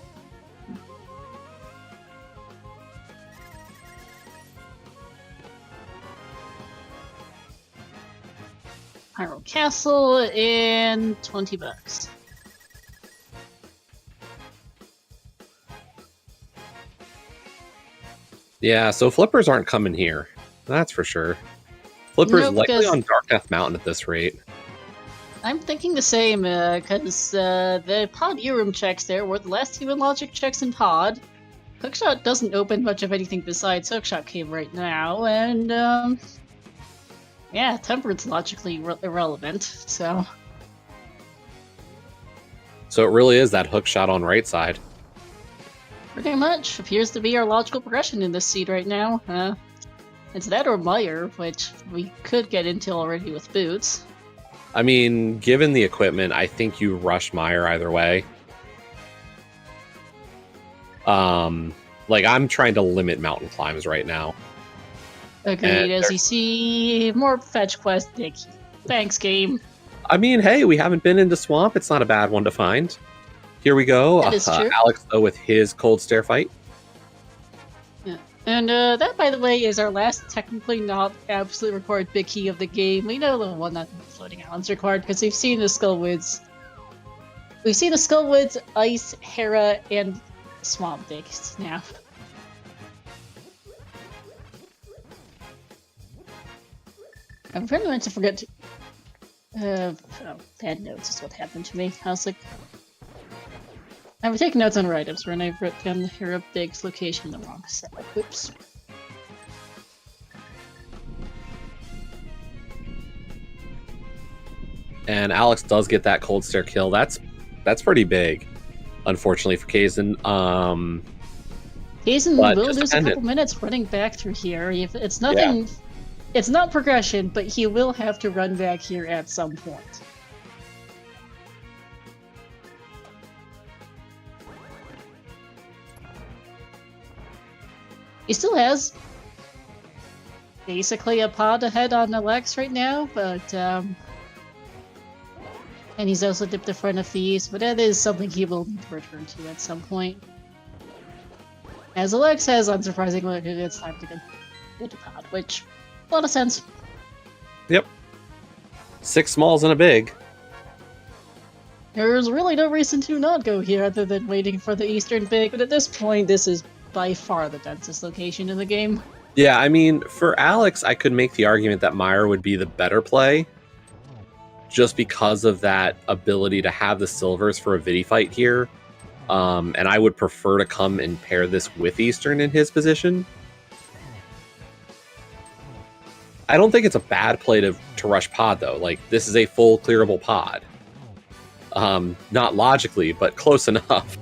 S1: Hyrule Castle and $20.
S2: Yeah, so flippers aren't coming here. That's for sure. Flippers
S1: No,
S2: likely on Dark Death Mountain at this rate.
S1: I'm thinking the same, because the Pod E-Room checks there were the last even logic checks in Pod. Hookshot doesn't open much of anything besides Hookshot Cave right now, and, yeah, Tempered's logically irrelevant, so...
S2: So it really is that hookshot on right side.
S1: Pretty much. Appears to be our logical progression in this seed right now. It's that or Meyer, which we could get into already with boots.
S2: I mean, given the equipment, I think you rush Meyer either way. Like, I'm trying to limit mountain climbs right now.
S1: Agreed, as you see more fetch quest Dick. Thanks, game.
S2: I mean, hey, we haven't been into Swamp. It's not a bad one to find. Here we go.
S1: That is true.
S2: Alex, though, with his cold stare fight.
S1: Yeah. And that, by the way, is our last technically not absolutely required big key of the game. We know the one that Floating Island's required because we've seen the Skullwoods. We've seen the Skullwoods, Ice, Hera, and Swamp Dicks now. I'm pretty much to forget to... bad notes is what happened to me. I was like... I would take notes on her items when I wrote down the Hera Big's location in the wrong set. Oops.
S2: And Alex does get that cold stare kill. That's pretty big, unfortunately for Kaesden.
S1: Kaesden will lose a couple minutes running back through here. It's nothing. Yeah. It's not progression, but he will have to run back here at some point. He still has basically a pod ahead on Alex right now, but and he's also dipped in front of these, but that is something he will need to return to at some point. As Alex has, unsurprisingly, it's time to go to pod, which a lot of sense.
S2: Yep. 6 smalls and a big.
S1: There's really no reason to not go here other than waiting for the Eastern big, but at this point, this is by far the densest location in the game.
S2: Yeah, I mean, for Alex, I could make the argument that Meyer would be the better play, just because of that ability to have the silvers for a Vidi fight here. And I would prefer to come and pair this with Eastern in his position. I don't think it's a bad play to rush pod, though. Like, this is a full clearable pod. Not logically, but close enough.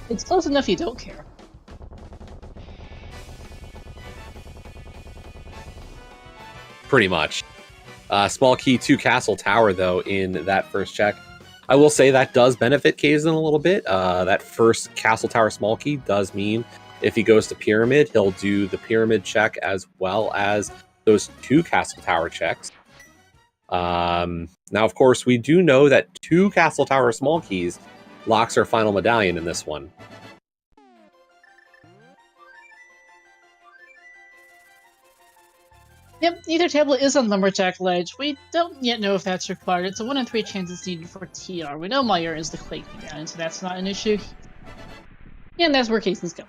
S1: It's close enough you don't care.
S2: Pretty much. Small key to Castle Tower, though, in that first check. I will say that does benefit Kaesden a little bit. That first Castle Tower small key does mean if he goes to Pyramid, he'll do the Pyramid check as well as those 2 Castle Tower checks. Now, of course, we do know that 2 Castle Tower small keys locks our final medallion in this one.
S1: Yep, either tablet is on Lumberjack Ledge. We don't yet know if that's required. It's a 1 in 3 chance it's needed for TR. We know Meyer is the Quake medallion, so that's not an issue. And that's where Kaesden's going.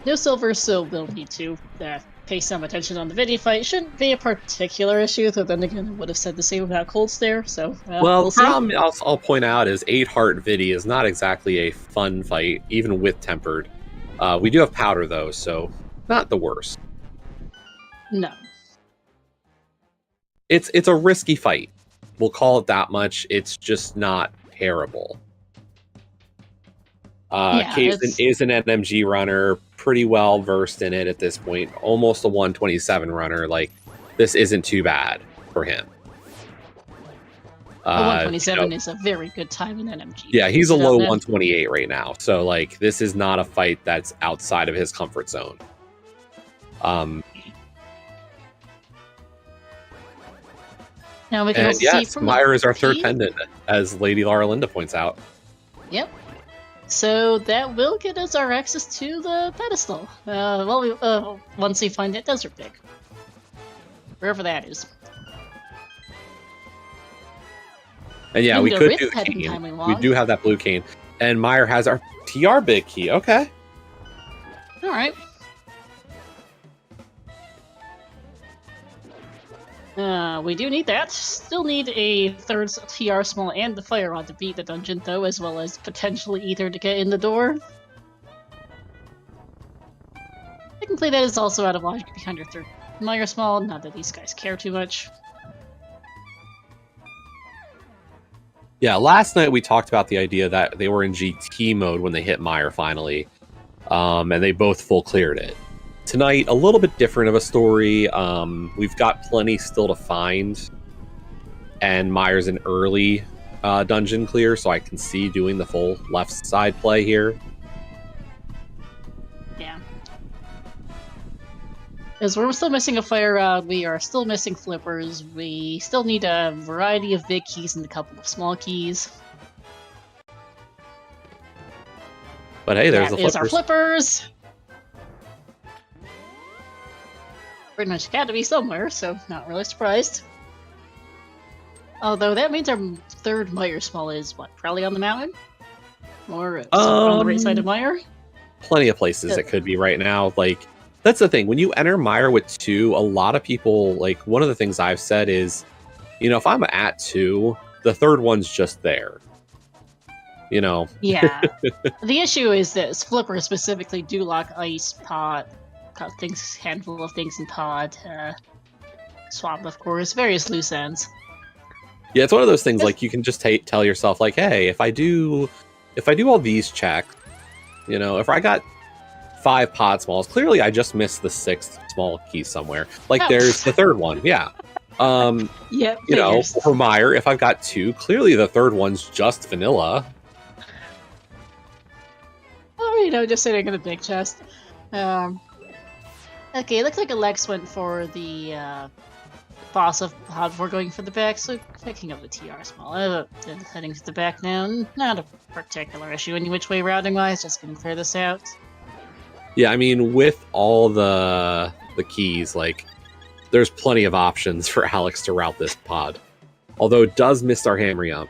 S1: No silver, so we'll need to pay some attention on the Vidi fight. Shouldn't be a particular issue, though then again I would have said the same about Cold Stare, so
S2: well,
S1: we'll
S2: the problem I'll point out is 8 Heart Vidi is not exactly a fun fight, even with Tempered. We do have Powder, though, so not the worst.
S1: No.
S2: It's a risky fight. We'll call it that much. It's just not terrible. Kaesden is an NMG runner, pretty well versed in it at this point. Almost a 127 runner. Like, this isn't too bad for him.
S1: 127 is a very good time in NMG.
S2: Yeah, he's a low 128 right now. So, like, this is not a fight that's outside of his comfort zone.
S1: Now we can also
S2: yes,
S1: see from
S2: Meyer is our third pendant, as Lady Lara Linda points out.
S1: Yep. So that will get us our access to the pedestal. Once we find that desert pig. Wherever that is.
S2: And yeah, we could do the cane. We do have that blue cane. And Meyer has our TR big key. Okay.
S1: Alright. We do need that. Still need a third TR small and the fire rod to beat the dungeon, though, as well as potentially either to get in the door. Technically, that is also out of logic behind your third Meyer small, not that these guys care too much.
S2: Yeah, last night we talked about the idea that they were in GT mode when they hit Meyer finally, and they both full cleared it. Tonight, a little bit different of a story. We've got plenty still to find, and Meyer's an early dungeon clear, so I can see doing the full left side play here.
S1: Yeah. As we're still missing a fire rod, we are still missing flippers. We still need a variety of big keys and a couple of small keys.
S2: But hey, there's the flippers.
S1: Our flippers! Pretty much got to be somewhere, so not really surprised. Although that means our third Meyer small is what? Probably on the mountain? Or on the right side of Meyer?
S2: Plenty of places it could be right now. Like, that's the thing. When you enter Meyer with 2, a lot of people, like, one of the things I've said is, you know, if I'm at 2, the third one's just there. You know?
S1: Yeah. The issue is that flippers specifically do lock ice, pot, things, handful of things in pod, swap, of course, various loose ends.
S2: Yeah, it's one of those things, like, you can just tell yourself, like, hey, if I do all these checks, you know, if I got 5 pod smalls, clearly I just missed the 6th small key somewhere. Like, there's the third one, yeah.
S1: Yep.
S2: You know,
S1: figures.
S2: for Meyer, if I've got 2, clearly the third one's just vanilla.
S1: Or, just sitting in a big chest. Okay, it looks like Alex went for the boss of Pod before going for the back, so picking up the TR small. Heading to the back now, not a particular issue any which way routing-wise, just gonna clear this out.
S2: Yeah, I mean, with all the keys, like, there's plenty of options for Alex to route this pod. Although it does miss our hammer up.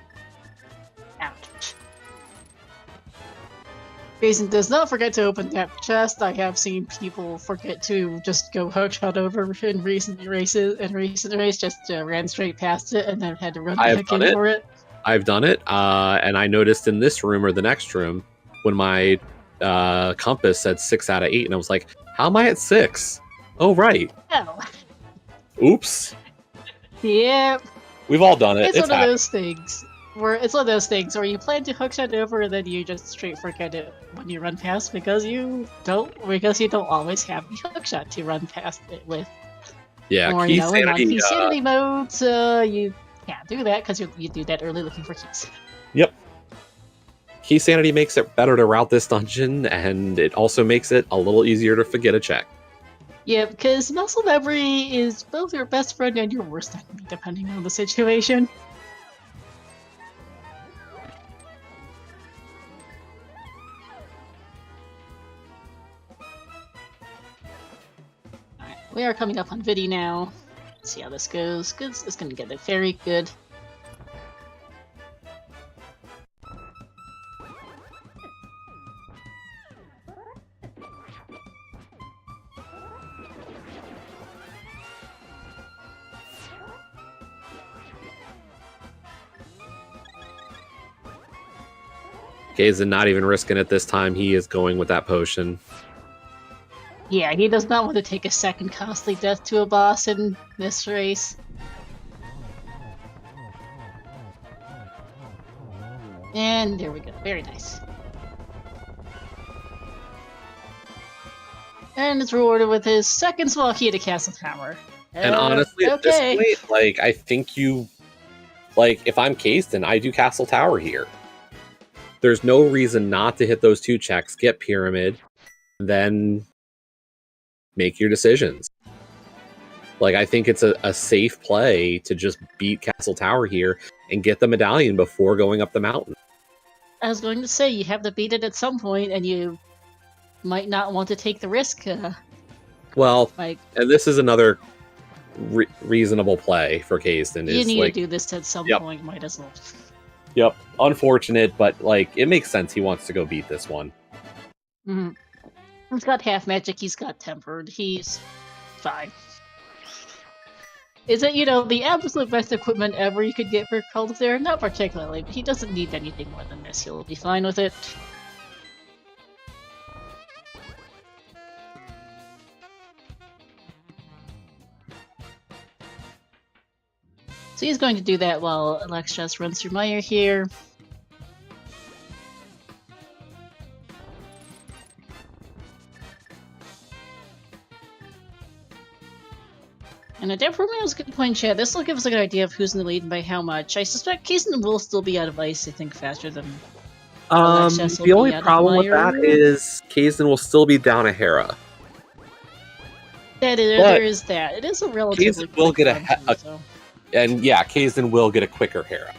S1: Ouch. Jason does not forget to open that chest. I have seen people forget to just go hookshot over in recent races. Just ran straight past it and then had to run back in for it.
S2: I've done it, and I noticed in this room or the next room when my compass said 6 out of 8, and I was like, "How am I at 6? Oh, right.
S1: Oh.
S2: Oops."
S1: Yep.
S2: We've all done it.
S1: It's one of those things where you plan to hookshot over and then you just straight forget it when you run past because you don't always have the hookshot to run past it with.
S2: Yeah,
S1: or in Keysanity modes, you can't do that because you do that early looking for keys.
S2: Yep. Keysanity makes it better to route this dungeon, and it also makes it a little easier to forget a check.
S1: Yeah, because muscle memory is both your best friend and your worst enemy, depending on the situation. Alright, we are coming up on Vidi now. Let's see how this goes. It's gonna get it very good.
S2: Kaesden not even risking it this time. He is going with that potion.
S1: Yeah, he does not want to take a second costly death to a boss in this race. And there we go. Very nice. And it's rewarded with his second small key to Castle Tower.
S2: And honestly, at this point, I think if I'm Kaesden, I do Castle Tower here. There's no reason not to hit those 2 checks, get Pyramid, then make your decisions. I think it's a safe play to just beat Castle Tower here and get the medallion before going up the mountain.
S1: I was going to say, you have to beat it at some point, and you might not want to take the risk.
S2: And this is another reasonable play for Kaesden.
S1: You need to do this at some point, might as well.
S2: Yep, unfortunate, but it makes sense. He wants to go beat this one.
S1: Mm-hmm. He's got half magic. He's got tempered. He's fine. Is it the absolute best equipment ever you could get for Cult of there? Not particularly, but he doesn't need anything more than this. He'll be fine with it. So he's going to do that while Alexjas runs through Meyer here. And Adeptform was a good point, chat. This will give us a good idea of who's in the lead and by how much. I suspect Keysanity will still be out of ice, I think, faster than Alexjas will
S2: the only
S1: be out
S2: problem
S1: of
S2: with that is Kaesden will still be down a Hera.
S1: There is that. It is a relatively
S2: Kaesden will get
S1: and
S2: yeah, Kaesden will get a quicker Hera.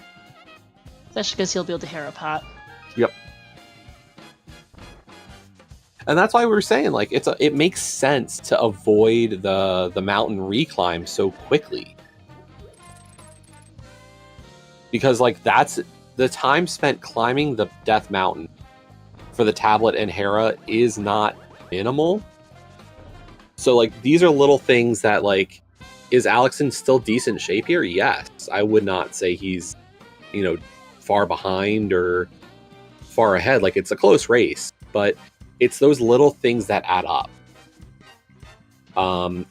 S1: Especially because he'll be able to Hera pot.
S2: Yep. And that's why we were saying, it makes sense to avoid the mountain reclimb so quickly. Because, that's the time spent climbing the Death Mountain for the tablet and Hera is not minimal. So, these are little things that, is Alex in still decent shape here? Yes. I would not say he's, far behind or far ahead. It's a close race, but it's those little things that add up.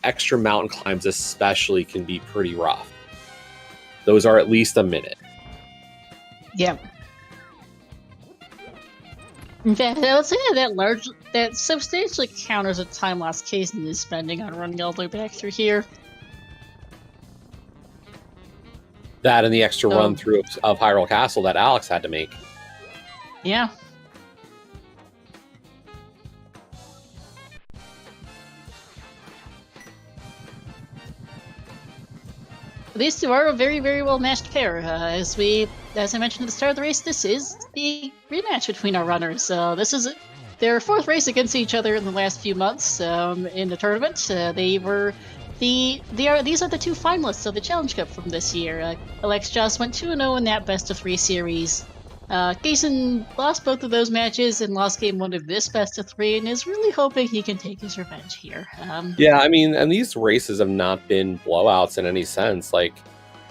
S2: Extra mountain climbs especially can be pretty rough. Those are at least a minute.
S1: Yeah. In fact, I would say that substantially counters the time loss Kaesden is spending on running all the way back through here.
S2: That and the extra
S1: Oh.
S2: run through of Hyrule Castle that Alex had to make.
S1: Yeah. These two are a very, very well matched pair. As I mentioned at the start of the race, this is the rematch between our runners. This is their fourth race against each other in the last few months in the tournament. These are the two finalists of the Challenge Cup from this year. Alexjas went 2-0 in that best of 3 series. Keysan lost both of those matches and lost game 1 of this best of 3, and is really hoping he can take his revenge here.
S2: Yeah, I mean, and these races have not been blowouts in any sense. Like,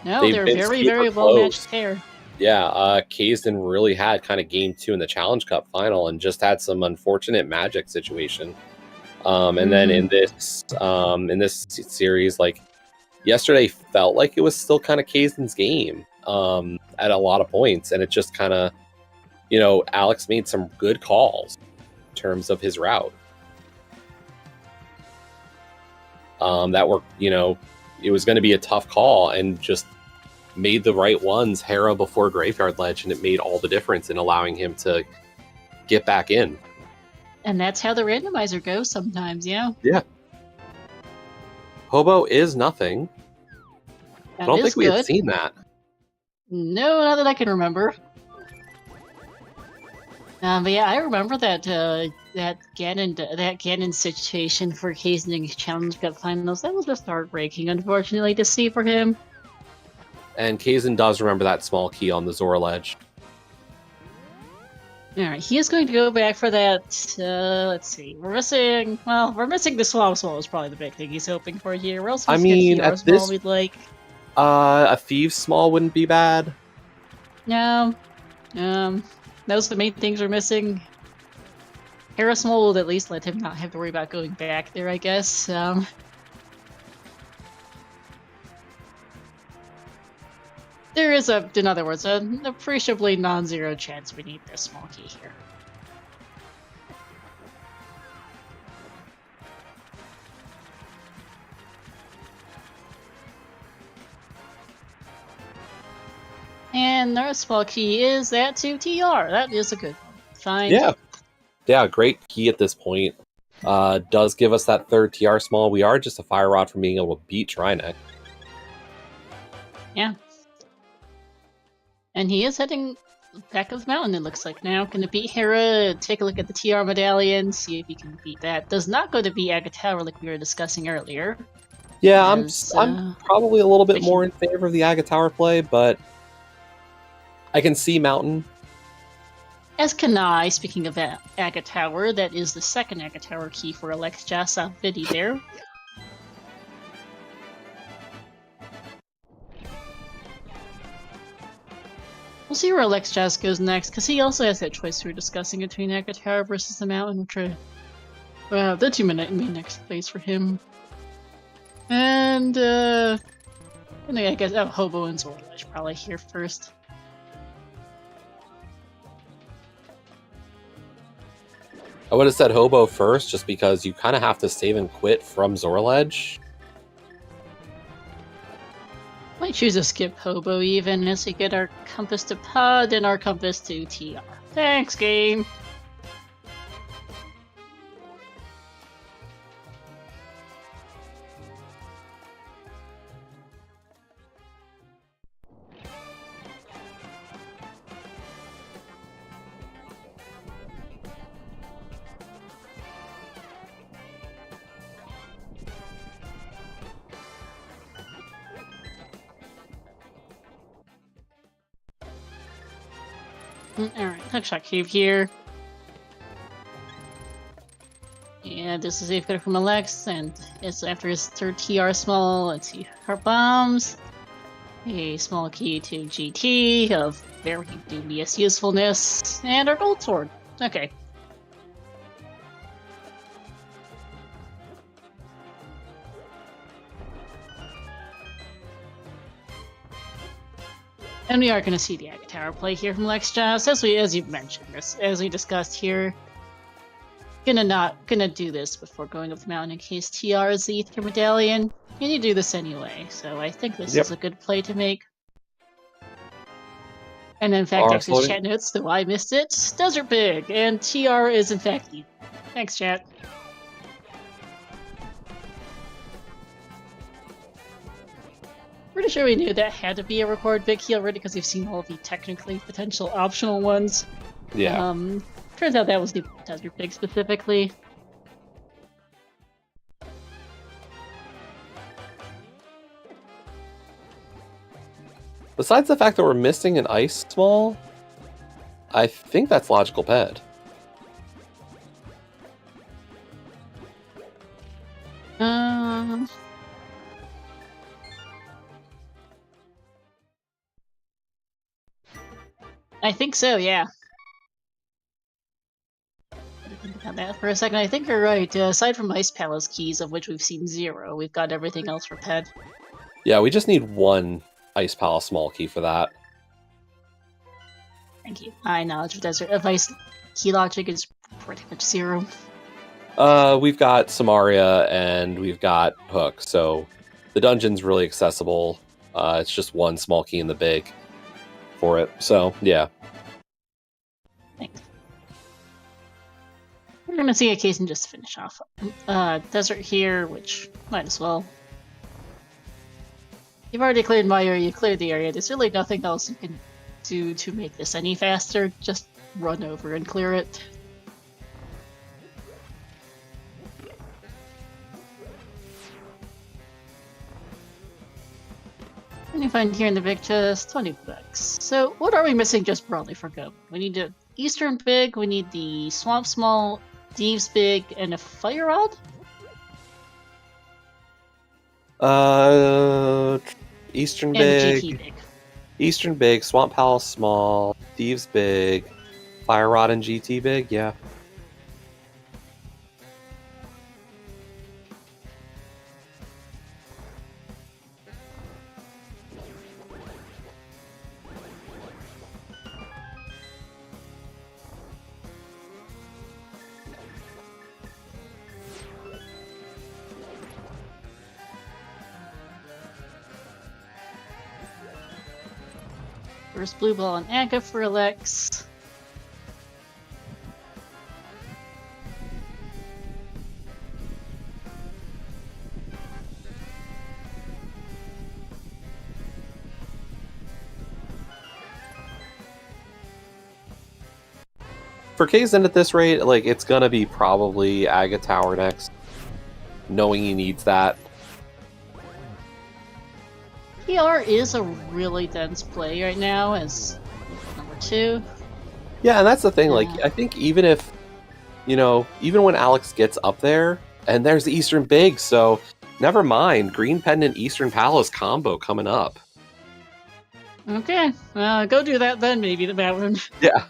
S1: no, they're a very, very well matched pair.
S2: Yeah, Kaesden really had kind of game 2 in the Challenge Cup final, and just had some unfortunate magic situation. And then in this series, like, yesterday felt like it was still kind of Kaesden's game at a lot of points, and it just kind of, Alex made some good calls in terms of his route. That were, it was going to be a tough call, and just made the right ones, Hera before Graveyard Ledge, and it made all the difference in allowing him to get back in.
S1: And that's how the randomizer goes sometimes, Yeah.
S2: Hobo is nothing. I don't think we had seen that.
S1: No, not that I can remember. But yeah, I remember that Ganon situation for Kaesden Challenge Cup Finals. That was just heartbreaking, unfortunately, to see for him.
S2: And Kaesden does remember that small key on the Zora ledge.
S1: Alright, he is going to go back for that. Let's see. We're missing the Swamp Small is probably the big thing he's hoping for here. Where else
S2: I mean, at this,
S1: we'd like?
S2: A Thieves Small wouldn't be bad.
S1: No. Those are the main things we're missing. Hera Small will at least let him not have to worry about going back there, I guess. There is in other words, an appreciably non-zero chance we need this small key here. And our small key is that to TR. That is a good one. Fine.
S2: Yeah, great key at this point. Does give us that third TR small. We are just a fire rod from being able to beat Trineck.
S1: Yeah. And he is heading back of the mountain, it looks like now. Gonna beat Hera, take a look at the TR medallion, see if he can beat that. Does not go to beat Agatower like we were discussing earlier.
S2: Yeah, I'm probably a little bit more in favor of the Agatower play, but I can see Mountain.
S1: As can I, speaking of Agatower, that is the second Agatower key for Alexjas Vidi there. We'll see where Alexjas goes next, because he also has that choice we were discussing between Agatower versus the Mountain, which are the 2 minute main next place for him. And I guess Hobo and Zelda should probably here first.
S2: I would have said Hobo first, just because you kind of have to save and quit from Zora Ledge.
S1: Might choose to skip Hobo even as we get our compass to Pod and our compass to TR. Thanks, game! Alright, Hookshot Cube here. Yeah, this is a fit from Alex, and it's after his third TR small. Let's see, Heart Bombs. A small key to GT of very dubious usefulness, and our Gold Sword. Okay. And we are going to see the Agatower play here from Alexjas, as you mentioned, as we discussed here. Gonna do this before going up the mountain in case TR is the Ether Medallion. And you do this anyway, so I think this is a good play to make. And in fact, X's chat notes, though I missed it, Desert Big, and TR is in fact easy. Thanks, chat. Pretty sure we knew that had to be a required big key already because we've seen all the technically potential optional ones.
S2: Yeah.
S1: Turns out that was the Desert Big specifically.
S2: Besides the fact that we're missing an ice small, I think that's logical ped.
S1: I think so, yeah. Think about that for a second. I think you're right. Aside from Ice Palace keys, of which we've seen 0, we've got everything else for ped.
S2: Yeah, we just need 1 Ice Palace small key for that.
S1: Thank you. My knowledge of Ice key logic is pretty much 0.
S2: We've got Samaria and we've got Hook, so the dungeon's really accessible. It's just 1 small key in the big for it, so yeah.
S1: Thanks. We're gonna see a Kaesden just to finish off. Desert here, which might as well. You've already cleared my area, you cleared the area. There's really nothing else you can do to make this any faster. Just run over and clear it. And you find here in the big chest 20 bucks. So what are we missing just broadly for Go? We need the Eastern Big, we need the Swamp Small, Thieves Big, and a Fire Rod?
S2: Eastern
S1: and
S2: Big,
S1: GT Big.
S2: Eastern Big, Swamp Palace Small, Thieves Big, Fire Rod and GT Big, yeah.
S1: First blue ball and Aga for Alex.
S2: For Kaesden at this rate, like, it's gonna be probably Aga Tower next, knowing he needs that.
S1: PR is a really dense play right now as number 2.
S2: Yeah, and that's the thing, like, I think even if, you know, even when Alex gets up there, and there's the Eastern Big, so never mind, Green Pendant Eastern Palace combo coming up.
S1: Okay, go do that then, maybe, the mountain.
S2: Yeah.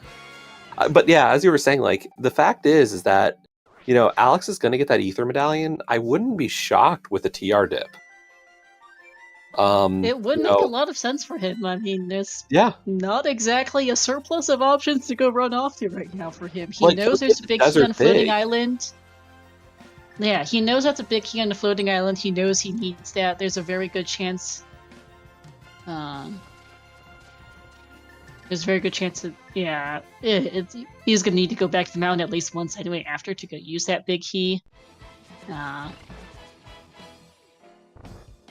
S2: But yeah, as you were saying, like, the fact is that, you know, Alex is going to get that Ether Medallion. I wouldn't be shocked with a TR dip.
S1: It would make a lot of sense for him. I mean, there's not exactly a surplus of options to go run off to right now for him. He knows there's a big key on a floating island. Yeah, he knows that's a big key on the floating island. He knows he needs that. There's a very good chance. There's a very good chance that, he's going to need to go back to the mountain at least once anyway after to go use that big key.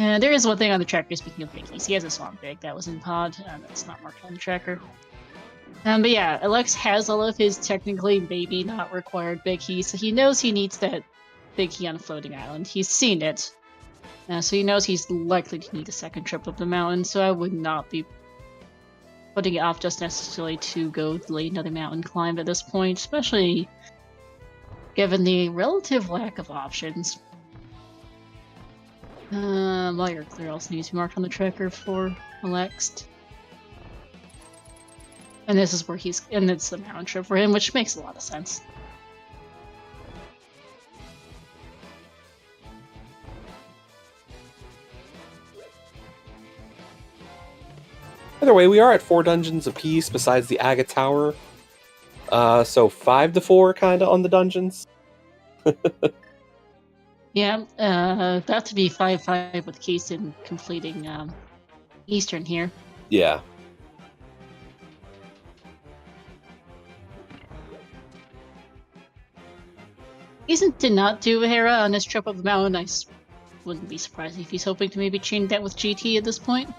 S1: And there is one thing on the tracker, speaking of big keys. He has a Swamp Big that was in pod. That's not marked on the tracker. But yeah, Alex has all of his technically maybe not required big keys, so he knows he needs that big key on a floating island. He's seen it. So he knows he's likely to need a second trip up the mountain, so I would not be putting it off just necessarily to go lay another mountain climb at this point, especially given the relative lack of options. While you're clear, also needs to be marked on the tracker for Alexjas2. And this is where and it's the mountain trip for him, which makes a lot of sense.
S2: Either way, we are at 4 dungeons apiece besides the Aga Tower. So 5 to 4 kind of on the dungeons.
S1: Yeah, about to be 5-5 with Kaesden completing Eastern here.
S2: Yeah.
S1: Keysen did not do Hera on his trip up the mountain. I wouldn't be surprised if he's hoping to maybe chain that with GT at this point.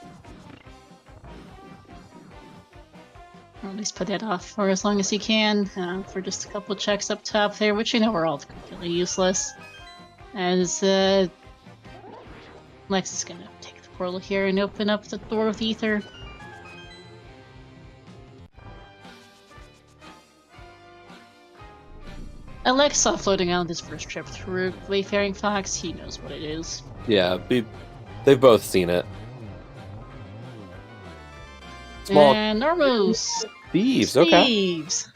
S1: Or at least put that off for as long as he can, for just a couple checks up top there, which you know are all completely useless. As Lex is gonna take the portal here and open up the door of ether. Alex saw floating on his first trip through Wayfaring Fox. He knows what it is.
S2: Yeah, they've both seen it. Small
S1: and Normos.
S2: Thieves, okay.
S1: Thieves.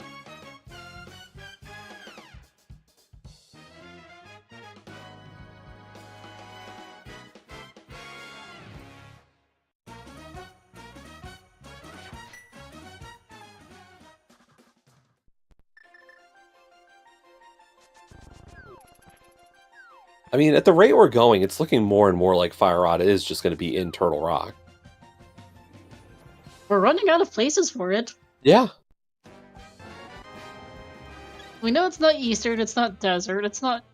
S2: I mean, at the rate we're going, it's looking more and more like Fire Rod is just going to be in Turtle Rock.
S1: We're running out of places for it.
S2: Yeah.
S1: We know it's not Eastern, it's not Desert, it's not...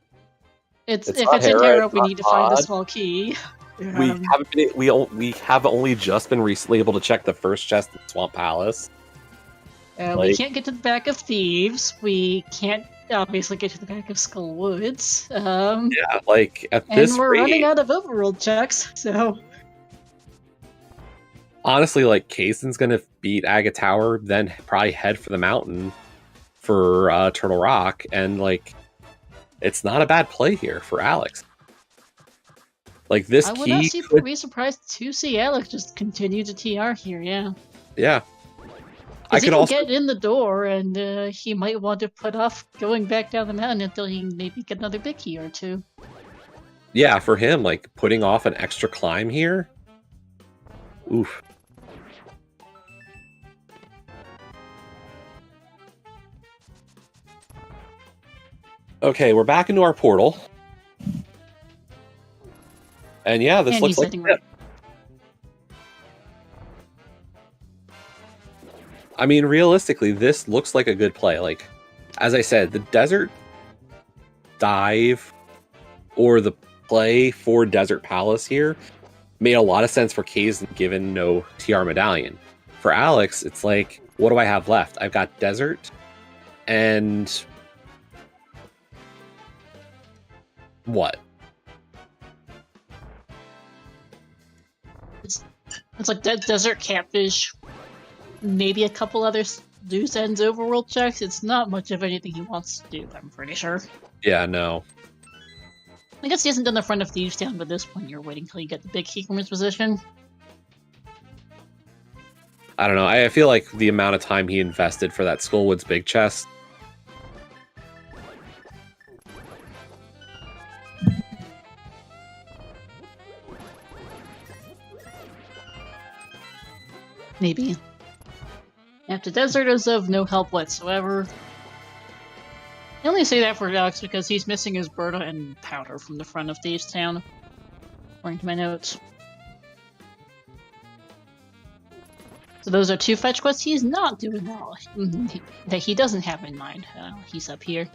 S1: If
S2: not
S1: it's in
S2: Hera,
S1: Hera,
S2: it's
S1: we
S2: not
S1: need to find a
S2: Pod.
S1: small key.
S2: We have only just been recently able to check the first chest in Swamp Palace.
S1: We can't get to the back of Thieves. We can't obviously get to the back of Skull Woods.
S2: Yeah, like at this
S1: and we're
S2: rate,
S1: running out of overworld checks, so...
S2: honestly, like, Kaesden's gonna beat Aga Tower, then probably head for the mountain for Turtle Rock, and, like, it's not a bad play here for Alex. Like, this
S1: I would
S2: key
S1: not be surprised to see Alex just continue to TR here, yeah.
S2: Yeah.
S1: I could also get in the door, and he might want to put off going back down the mountain until he maybe get another big key or two.
S2: Yeah, for him, like, putting off an extra climb here. Oof. Okay, we're back into our portal. And yeah, this looks like it. I mean, realistically, this looks like a good play. Like, as I said, the desert dive or the play for Desert Palace here made a lot of sense for Kaesden given no TR medallion. For Alex, it's like, what do I have left? I've got Desert and what?
S1: It's like Desert Catfish, maybe a couple other loose ends overworld checks. It's not much of anything he wants to do, I'm pretty sure.
S2: Yeah, no.
S1: I guess he hasn't done the front of Thieves down, but at this point you're waiting till you get the big key from his position.
S2: I don't know. I feel like the amount of time he invested for that Skullwoods big chest.
S1: Maybe. After Desert is of no help whatsoever. I only say that for Alex because he's missing his Berta and Powder from the front of Thieves Town, according to my notes. So those are two fetch quests he's not doing all that he doesn't have in mind. He's up here.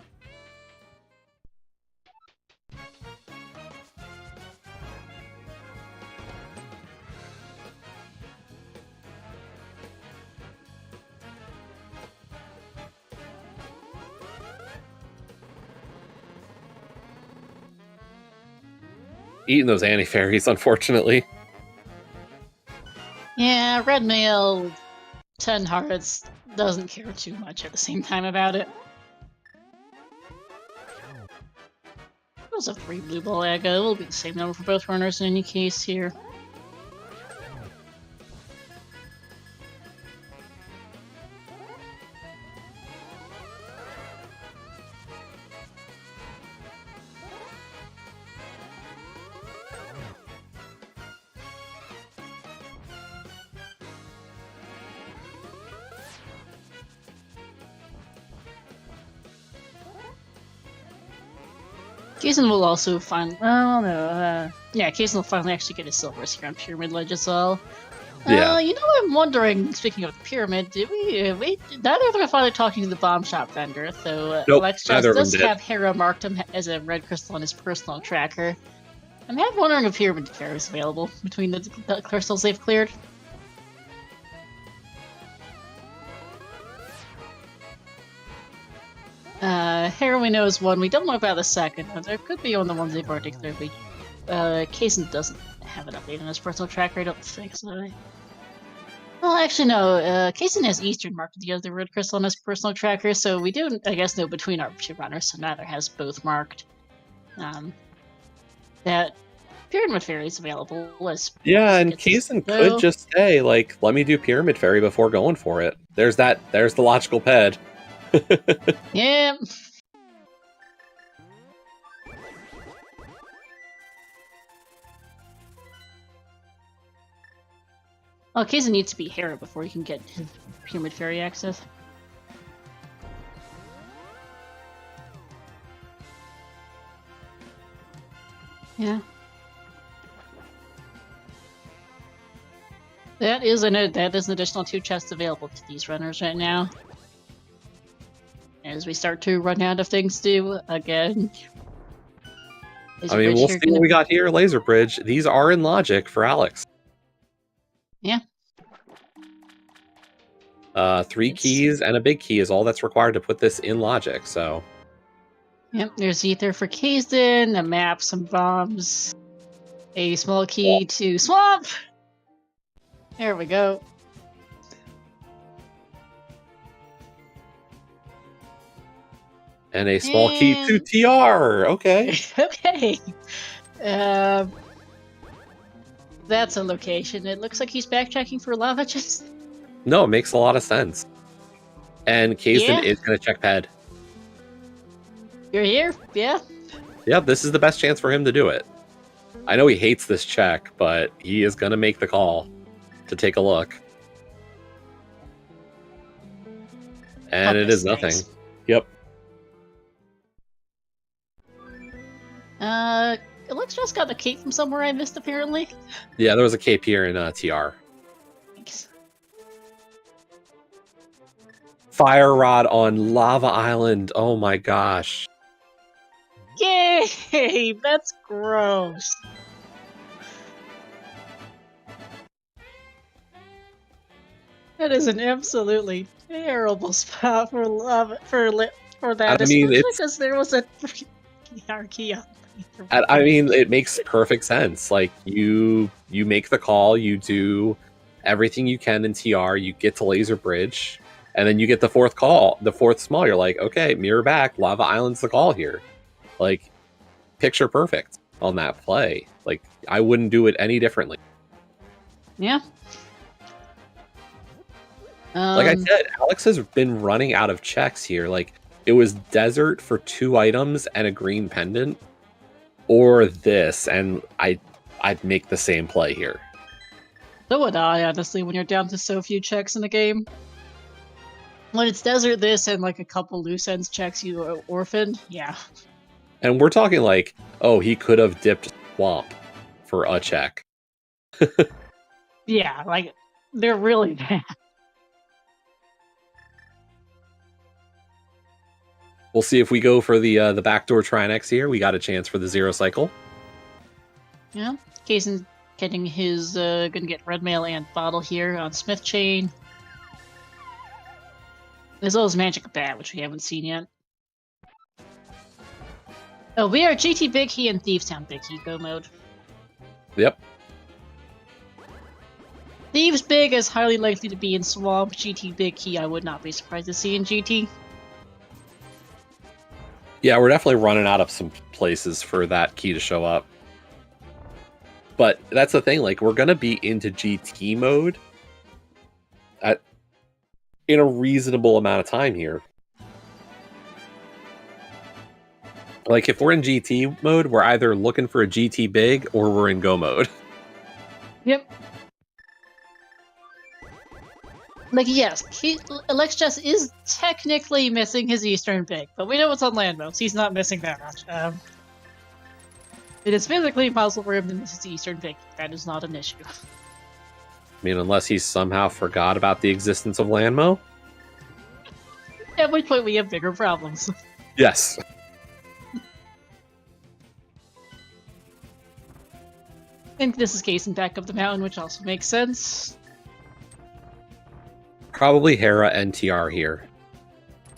S2: Eating those anti-fairies, unfortunately.
S1: Yeah, Red Mail, 10 hearts, doesn't care too much at the same time about it. Those are 3 blue ball Aga. It will be the same number for both runners in any case here. Kaesden will also finally... yeah, Kaesden will finally actually get his silvers here on Pyramid Ledge as well.
S2: Yeah.
S1: You know, I'm wondering, speaking of the pyramid, did we neither of them finally talking to the bomb shop vendor, so
S2: Nope,
S1: Alexjas
S2: neither of them
S1: does
S2: did.
S1: have Hera marked him as a red crystal on his personal tracker. I'm half wondering if pyramid care is available between the crystals they've cleared. Hera we know is one. We don't know about the second. There could be on the ones they've already cleared. Kaesden doesn't have an update on his personal tracker, I don't think so. Well, actually, no. Kaesden has Eastern marked the other red crystal on his personal tracker, so we do, I guess, know between our two runners, so neither has both marked. That Pyramid Fairy is available.
S2: Yeah, and Keysan could just say, like, let me do Pyramid Fairy before going for it. There's the logical ped.
S1: Yeah. Well, Keysan needs to be Hera before he can get his Pyramid Fairy access. Yeah. That is an additional 2 chests available to these runners right now. As we start to run out of things to do again.
S2: I mean, we'll see what we got here. Laser Bridge. These are in logic for Alex.
S1: Yeah.
S2: 3 keys and a big key is all that's required to put this in logic, so.
S1: Yep, there's ether for Kaesden, a map, some bombs, a small key to Swamp! There we go.
S2: And a small key to TR! Okay.
S1: Okay. That's a location. It looks like he's backtracking for lava chest.
S2: No, it makes a lot of sense. And Kaesden is going to check ped.
S1: You're here? Yeah?
S2: Yeah, this is the best chance for him to do it. I know he hates this check, but he is going to make the call to take a look. And it is nothing. Yep.
S1: Alexjas got the cape from somewhere I missed, apparently.
S2: Yeah, there was a cape here in TR.
S1: Thanks.
S2: Fire Rod on Lava Island. Oh my gosh.
S1: Yay! That's gross. That is an absolutely terrible spot for lava for that.
S2: I mean, it's
S1: because there was a key on.
S2: I mean, it makes perfect sense. Like you make the call, you do everything you can in TR, you get to Laser Bridge, and then you get the fourth call, the fourth small. You're like, okay, mirror back, Lava Island's the call here. Like, picture perfect on that play. Like, I wouldn't do it any differently.
S1: Yeah.
S2: Like I said, Alex has been running out of checks here. Like, it was desert for 2 items and a green pendant, or this, and I'd make the same play here.
S1: So would I, honestly, when you're down to so few checks in the game. When it's desert, this, and like a couple loose ends checks you orphaned, yeah.
S2: And we're talking like, oh, he could have dipped Swamp for a check.
S1: Yeah, like, they're really bad.
S2: We'll see if we go for the backdoor Trinex here. We got a chance for the 0 cycle.
S1: Yeah, Kaesden getting his, gonna get red mail and bottle here on Smith Chain. As well as Magic Bat, which we haven't seen yet. Oh, we are GT Big Key and Thieves Town Big Key go mode.
S2: Yep.
S1: Thieves Big is highly likely to be in Swamp. GT Big Key I would not be surprised to see in GT.
S2: Yeah, we're definitely running out of some places for that key to show up. But that's the thing, like, we're going to be into GT mode in a reasonable amount of time here. Like, if we're in GT mode, we're either looking for a GT big or we're in go mode.
S1: Yep. Like, yes, Alexjas is technically missing his Eastern Big, but we know it's on land modes. He's not missing that much. It is physically impossible for him to miss his Eastern Big. That is not an issue.
S2: I mean, unless he somehow forgot about the existence of Landmo.
S1: At which point we have bigger problems.
S2: Yes.
S1: And this is Kaesden back up the mountain, which also makes sense.
S2: Probably Hera and TR here.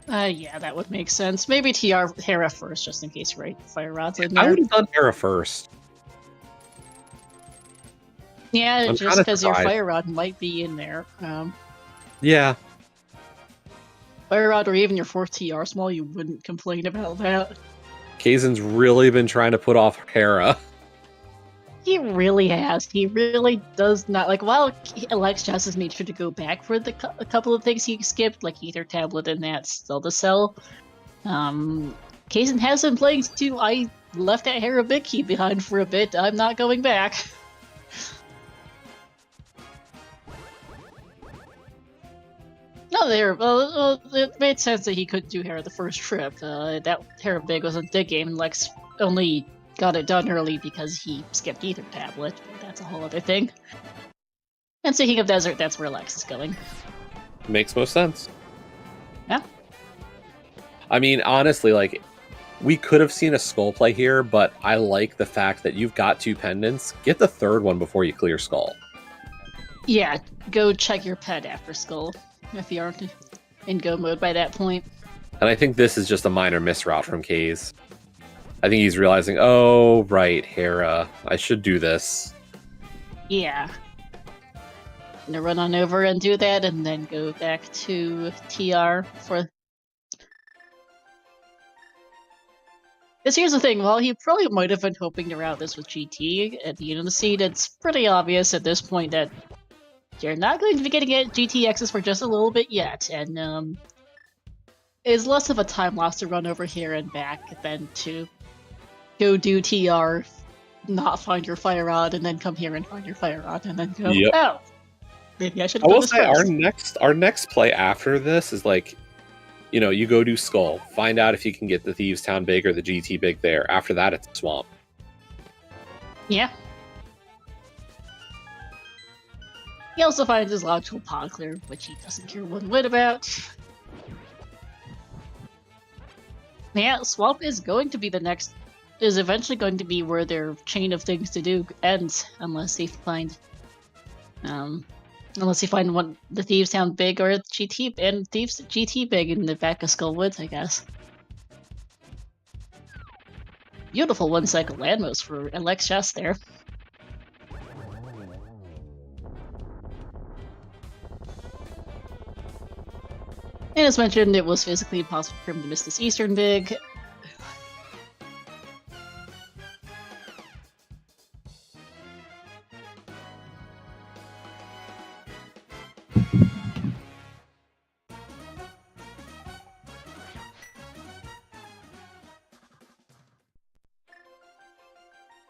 S1: Yeah, that would make sense. Maybe Hera first, just in case, right? Fire Rod's in there.
S2: I would have done Hera first.
S1: Yeah,
S2: I'm
S1: just because your
S2: surprised.
S1: Fire Rod might be in there.
S2: Yeah.
S1: Fire Rod or even your 4th TR small, you wouldn't complain about that.
S2: Kazen's really been trying to put off Hera.
S1: He really has. He really does not like. While Alexjas has made sure to go back for a couple of things he skipped, like Ether Tablet and that Zelda Cell. Kaesden has been playing too. I left that Hera Big Key behind for a bit. I'm not going back. No, there. Well, it made sense that he couldn't do Hera the first trip. That Hera Big was a big game, and Lex only got it done early because he skipped Ether Tablet, but that's a whole other thing. And speaking of desert, that's where Lex is going.
S2: Makes most sense.
S1: Yeah.
S2: I mean, honestly, like, we could have seen a Skull play here, but I like the fact that you've got 2 pendants. Get the 3rd one before you clear Skull.
S1: Yeah, go check your pet after Skull, if you aren't in go mode by that point.
S2: And I think this is just a minor misroute from Kaze. I think he's realizing, oh, right, Hera, I should do this.
S1: Yeah. Gonna run on over and do that, and then go back to TR for... Because here's the thing, while he probably might have been hoping to route this with GT at the end of the seed, it's pretty obvious at this point that you're not going to be getting GT access for just a little bit yet, and it's less of a time loss to run over here and back than to go do TR, not find your Fire Rod, and then come here and find your Fire Rod, and then go,
S2: Yep.
S1: oh, maybe I should
S2: I
S1: have done
S2: will
S1: this
S2: say
S1: first.
S2: our next play after this is like, you know, you go do Skull, find out if you can get the Thieves Town Big or the GT Big there. After that, it's Swamp.
S1: Yeah. He also finds his logical pod clear, which he doesn't care one whit about. Yeah, Swamp is going to be is eventually going to be where their chain of things to do ends, unless they find one the Thieves Town Big or GT and Thieves GT Big in the back of Skull Woods, I guess. Beautiful 1-cycle Landmos for Alexjas there. And as mentioned, it was physically impossible for him to miss this Eastern Big.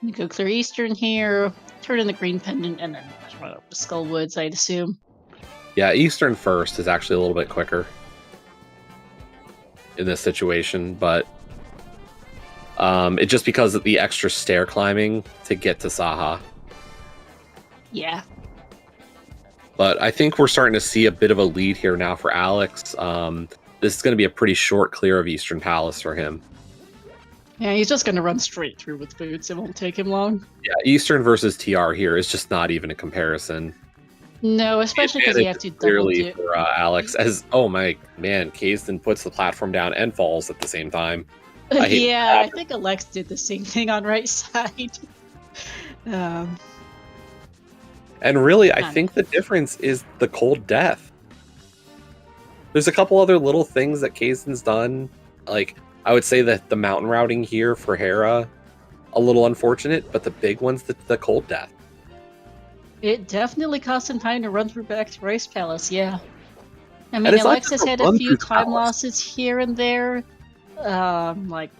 S1: You go clear Eastern here, turn in the green pendant, and then run up to Skull Woods, I'd assume.
S2: Yeah, Eastern first is actually a little bit quicker in this situation, but it's just because of the extra stair climbing to get to Saha.
S1: Yeah.
S2: But I think we're starting to see a bit of a lead here now for Alex. This is going to be a pretty short clear of Eastern Palace for him.
S1: Yeah, he's just gonna run straight through with boots. It won't take him long.
S2: Yeah, Eastern versus TR here is just not even a comparison.
S1: No, especially because you have to double
S2: clearly
S1: do.
S2: for Alex, as oh my man, Kaesden puts the platform down and falls at the same time.
S1: Yeah, I think Alex did the same thing on right side.
S2: And really, I think the difference is the cold death. There's a couple other little things that Kaesden's done. Like, I would say that the mountain routing here for Hera, a little unfortunate, but the big one's the cold death.
S1: It definitely cost him time to run through back to Rice Palace, yeah. I mean, Alex has had a few time losses here and there. Like,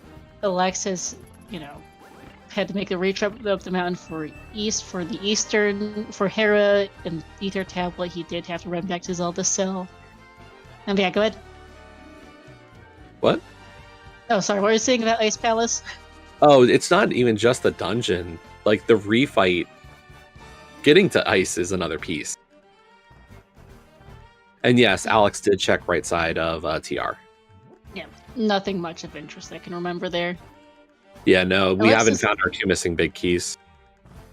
S1: Alex has, had to make the retrip up the mountain for the Eastern, for Hera and Ether Tablet. He did have to run back to Zelda Cell. And yeah, go ahead.
S2: What?
S1: Oh, sorry, what were you saying about Ice Palace?
S2: Oh, it's not even just the dungeon. Like, the refight, getting to Ice is another piece. And yes, Alex did check right side of TR.
S1: Yeah, nothing much of interest I can remember there.
S2: Yeah, no, we haven't
S1: Alexis-
S2: found our 2 missing big keys.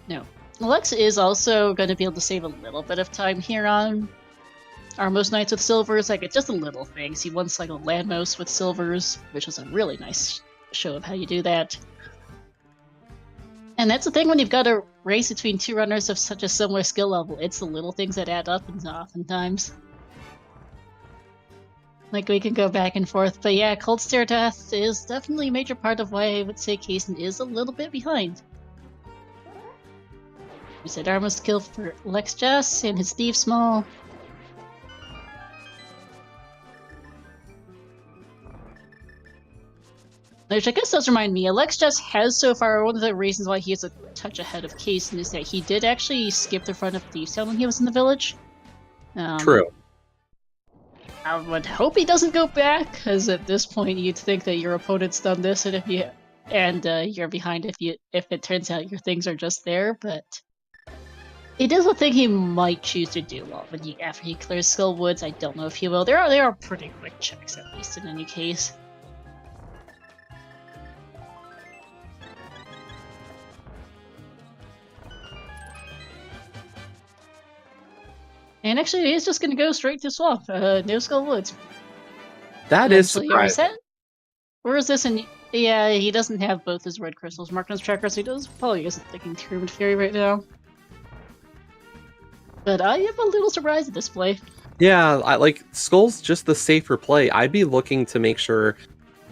S1: No. Alex is also going to be able to save a little bit of time here on our most Knights with Silvers. Like, it's just a little things. He once cycled Landmost with Silvers, which was a really nice show of how you do that. And that's the thing when you've got a race between 2 runners of such a similar skill level. It's the little things that add up and oftentimes. Like, we can go back and forth, but yeah, Cold Stare Death is definitely a major part of why I would say Kaesden is a little bit behind. We said Armor's kill for Alexjas and his Steve Small. Which I guess does remind me, Alexjas has so far, one of the reasons why he is a touch ahead of Kaesden is that he did actually skip the front of Thieves Town when he was in the village.
S2: True.
S1: I would hope he doesn't go back, because at this point you'd think that your opponent's done this, and you're behind if it turns out your things are just there. But it is a thing he might choose to do. Well, after he clears Skull Woods, I don't know if he will. They are pretty quick checks, at least in any case. And actually, he's just going to go straight to Swamp, no Skull Woods.
S2: That is surprising.
S1: Where is this? Yeah, he doesn't have both his red crystals marked on his tracker, so he probably isn't thinking Pyramid Fairy right now. But I am a little surprised at this play.
S2: Yeah, Skull's just the safer play. I'd be looking to make sure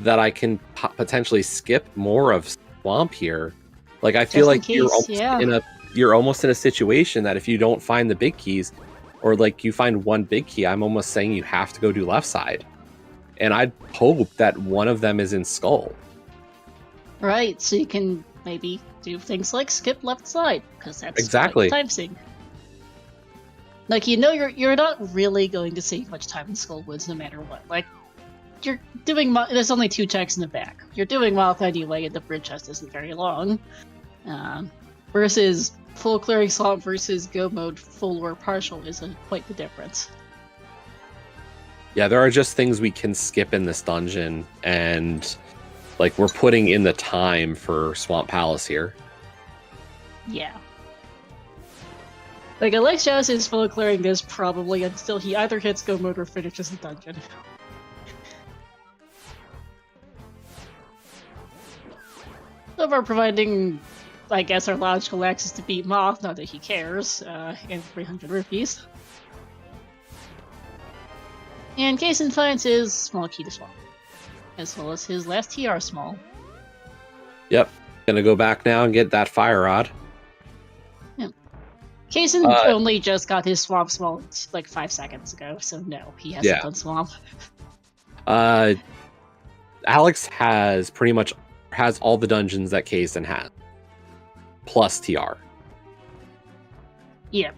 S2: that I can potentially skip more of Swamp here. Like, I feel like you're almost in a situation that if you don't find the big keys, or like you find one big key, I'm almost saying you have to go do left side. And I'd hope that one of them is in Skull.
S1: Right, so you can maybe do things like skip left side, because that's
S2: exactly
S1: time sync. Like, you're not really going to save much time in Skull Woods no matter what. Like, you're doing there's only 2 checks in the back. You're doing Mouth anyway, and the bridge chest isn't very long. Versus full clearing Swamp versus go mode full or partial is quite the difference.
S2: Yeah, there are just things we can skip in this dungeon, and like we're putting in the time for Swamp Palace here.
S1: Yeah. Like, Alexjas is full clearing this probably until he either hits go mode or finishes the dungeon. So far providing, I guess, our logical access to beat Moth, not that he cares, and 300 rupees. And Kaesden finds his small key to Swamp, as well as his last TR small.
S2: Yep, gonna go back now and get that Fire Rod.
S1: Yeah. Kaesden only just got his Swamp small like 5 seconds ago, so no, he hasn't done Swamp.
S2: Alex has all the dungeons that Kaesden has. Plus TR.
S1: Yeah.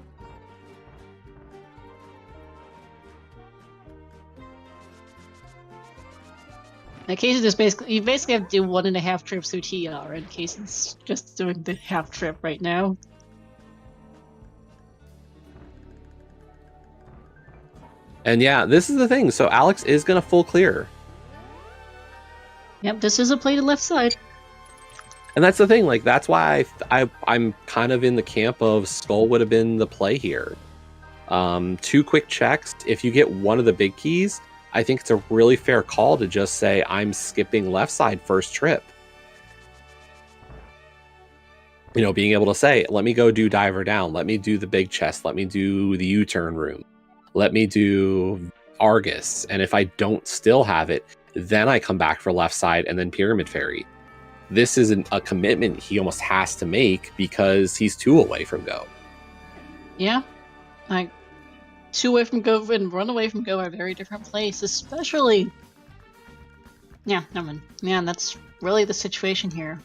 S1: Now, Kaesden is you basically have to do 1.5 trips through TR, and Kaesden's just doing the half trip right now.
S2: And yeah, this is the thing. So Alex is gonna full clear.
S1: Yep, this is a play to left side.
S2: And that's the thing, like, that's why I'm kind of in the camp of Skull would have been the play here. 2 quick checks. If you get one of the big keys, I think it's a really fair call to just say, I'm skipping left side first trip. You know, being able to say, let me go do Diver Down. Let me do the big chest. Let me do the U-turn room. Let me do Argus. And if I don't still have it, then I come back for left side and then Pyramid Fairy. This isn't a commitment he almost has to make because he's 2 away from go.
S1: Yeah. Like, 2 away from go and 1 away from go are very different plays, especially... Yeah, never mind. Man, that's really the situation here.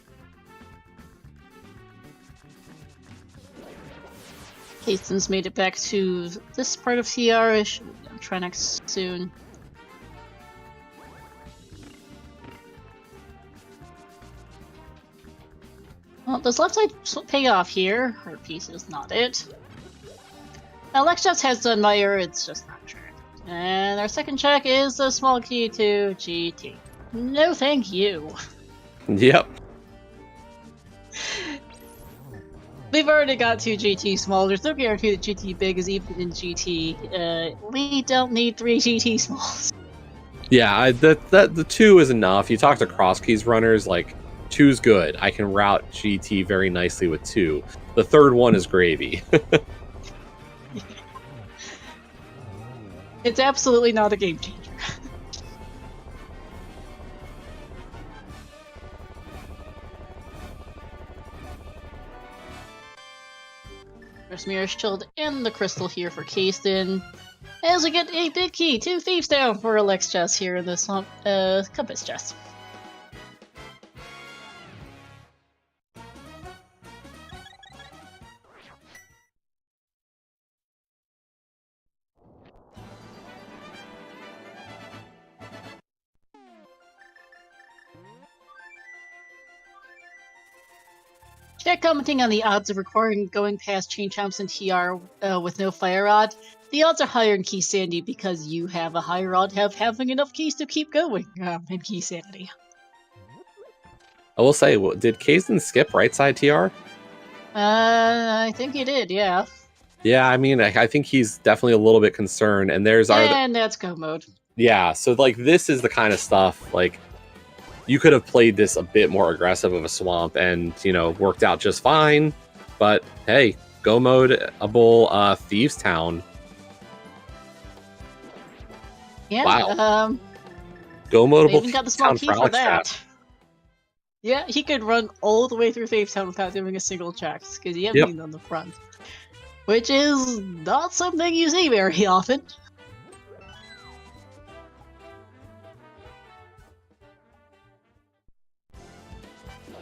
S1: Kaesden's made it back to this part of CR-ish. I'll try next soon. Well, does left side pay off here? Her piece is not it. Alexjas has done Meyer, it's just not sure. And our second check is a small key to GT. No, thank you.
S2: Yep.
S1: We've already got 2 GT small. There's no guarantee that GT big is even in GT. We don't need 3 GT smalls.
S2: Yeah, the 2 is enough. You talk to cross keys runners, like 2's good. I can route GT very nicely with 2. The third one is gravy.
S1: It's absolutely not a game changer. There's Mirror's Shield and the crystal here for Kaesden. As we get a big key to Thieves Down for Alexjas here in the swamp compass chest. Chat commenting on the odds of requiring going past chain chomps and TR with no fire rod. The odds are higher in Keysanity because you have a higher odd of having enough keys to keep going in Keysanity.
S2: I will say, did Kaesden skip right side TR?
S1: I think he did, yeah.
S2: Yeah, I mean, I think he's definitely a little bit concerned, and there's
S1: and that's go mode.
S2: Yeah, so like this is the kind of stuff like you could have played this a bit more aggressive of a swamp and, you know, worked out just fine. But hey, go mode-able Thieves Town.
S1: Yeah,
S2: wow. Go mode-able
S1: even got the small key for that. Yeah, he could run all the way through Thieves Town without doing a single check, because he had me on the front. Which is not something you see very often.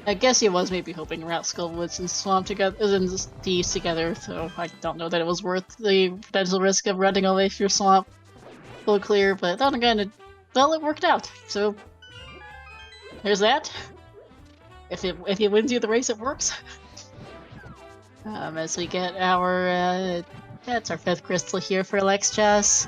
S1: I guess he was maybe hoping Route Skullwoods and Swamp together, and Thieves together, so I don't know that it was worth the potential risk of running all the way through Swamp full clear, but then again, it worked out, so there's that. If he wins you the race, it works. As we get our, that's our 5th crystal here for Alexjas.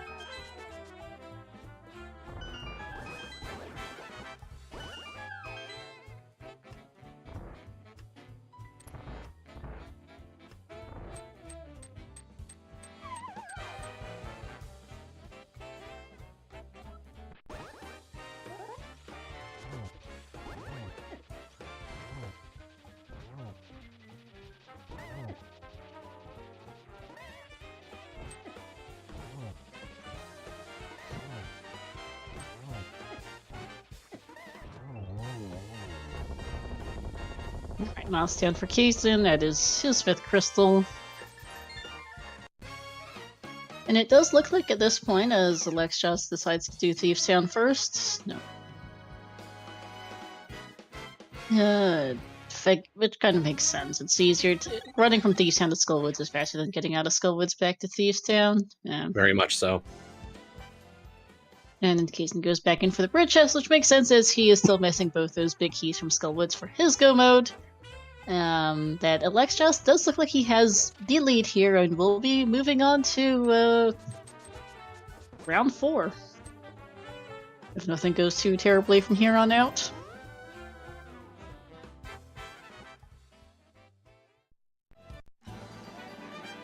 S1: Alright, milestone for Kaesden, that is his 5th crystal. And it does look like at this point, as Alexjas decides to do Thieves Town first, no. Which kind of makes sense. It's easier to... running from Thieves Town to Skullwoods is faster than getting out of Skullwoods back to Thieves Town.
S2: Very much so.
S1: And then Kaesden goes back in for the bridge chest, which makes sense as he is still missing both those big keys from Skullwoods for his go mode. That Alexjas does look like he has the lead here and will be moving on to round 4. If nothing goes too terribly from here on out.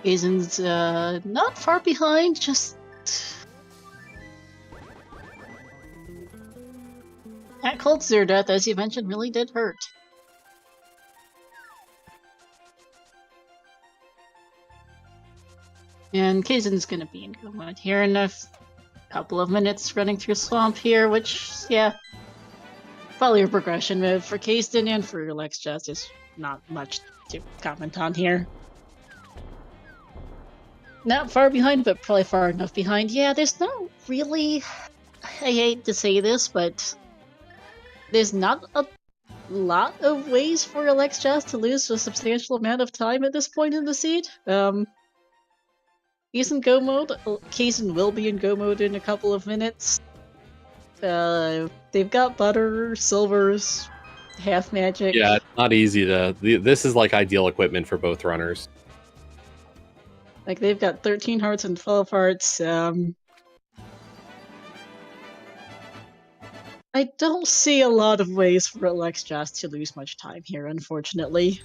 S1: Kaesden's not far behind, just... That cold zero death, as you mentioned, really did hurt. And Kaesden's gonna be in go mode here in a couple of minutes, running through Swamp here, which, yeah, probably a progression move for Kaesden and for Alexjas. Is not much to comment on here. Not far behind, but probably far enough behind. Yeah, there's no really... I hate to say this, but there's not a lot of ways for Alexjas to lose a substantial amount of time at this point in the seed. He's in go mode. Kaesden will be in go mode in a couple of minutes. They've got butter, silvers, half magic.
S2: Yeah, it's not easy to... This is like ideal equipment for both runners.
S1: Like, they've got 13 hearts and 12 hearts. I don't see a lot of ways for Alexjas to lose much time here, unfortunately.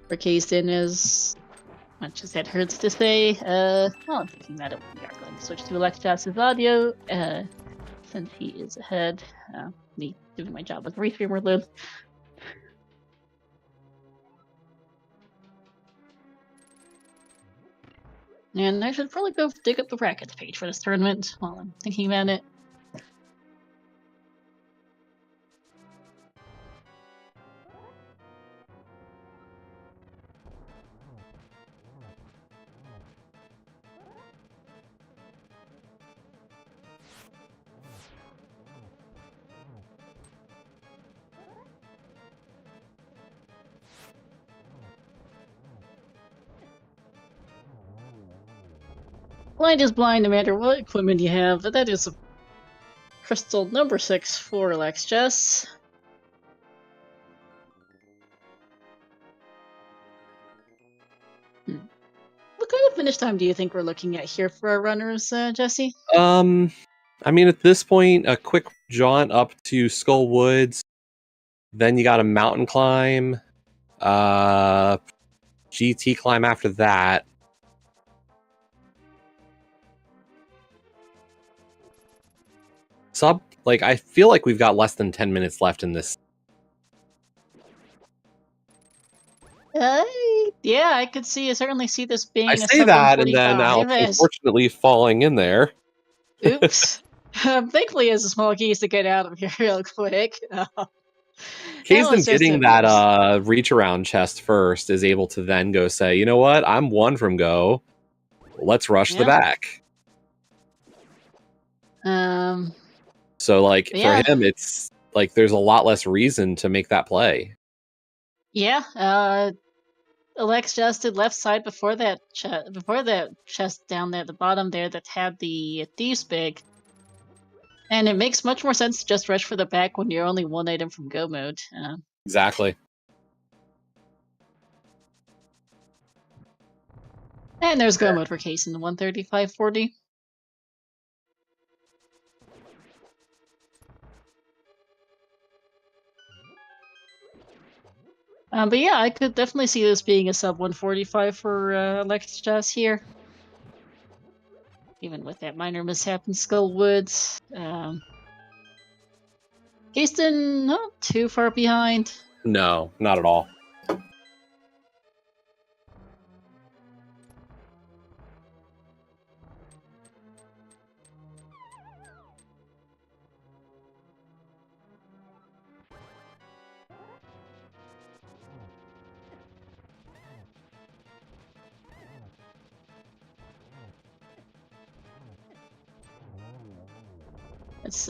S1: For Kaesden, as much as that hurts to say, well, thinking that we are going to switch to Alexjas' audio, since he is ahead. Me doing my job as a restreamer load. And I should probably go dig up the brackets page for this tournament while I'm thinking about it. Blind is blind no matter what equipment you have, but that is a crystal number 6 for Alexjas. What kind of finish time do you think we're looking at here for our runners, Jesse?
S2: I mean, at this point, a quick jaunt up to Skull Woods, then you got a mountain climb, GT climb after that. Like, I feel like we've got less than 10 minutes left in this.
S1: Yeah, I could certainly see this being
S2: I
S1: a
S2: say that, and then Alex,
S1: as...
S2: unfortunately, falling in there.
S1: Oops. Thankfully, he has a small keys to get out of here real quick.
S2: Kaesden getting that reach around chest first is able to then go say, you know what, I'm one from go. Let's rush the back. So, like, for him, it's like there's a lot less reason to make that play.
S1: Yeah, Alexjas did left side before that chest down there at the bottom there that had the thieves big. And it makes much more sense to just rush for the back when you're only one item from go mode.
S2: Exactly.
S1: And there's go mode for Kaesden, 135.40. But yeah, I could definitely see this being a sub 145 for Alexjas here. Even with that minor mishap in Skull Woods. Kaesden not too far behind.
S2: No, not at all.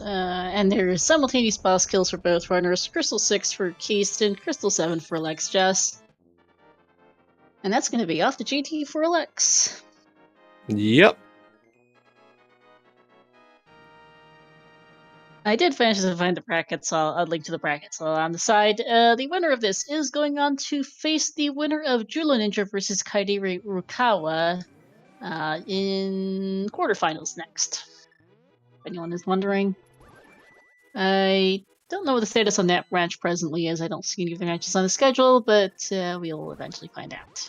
S1: And there are simultaneous boss kills for both runners. Crystal 6 for Kaesden, Crystal 7 for Alexjas. And that's going to be off the GT for Alex.
S2: Yep.
S1: I did finish to find the brackets, so I'll link to the brackets on the side. The winner of this is going on to face the winner of Jula Ninja versus Kairi Rukawa in quarterfinals next. If anyone is wondering. I don't know what the status on that match presently is. I don't see any of the matches on the schedule, but we'll eventually find out.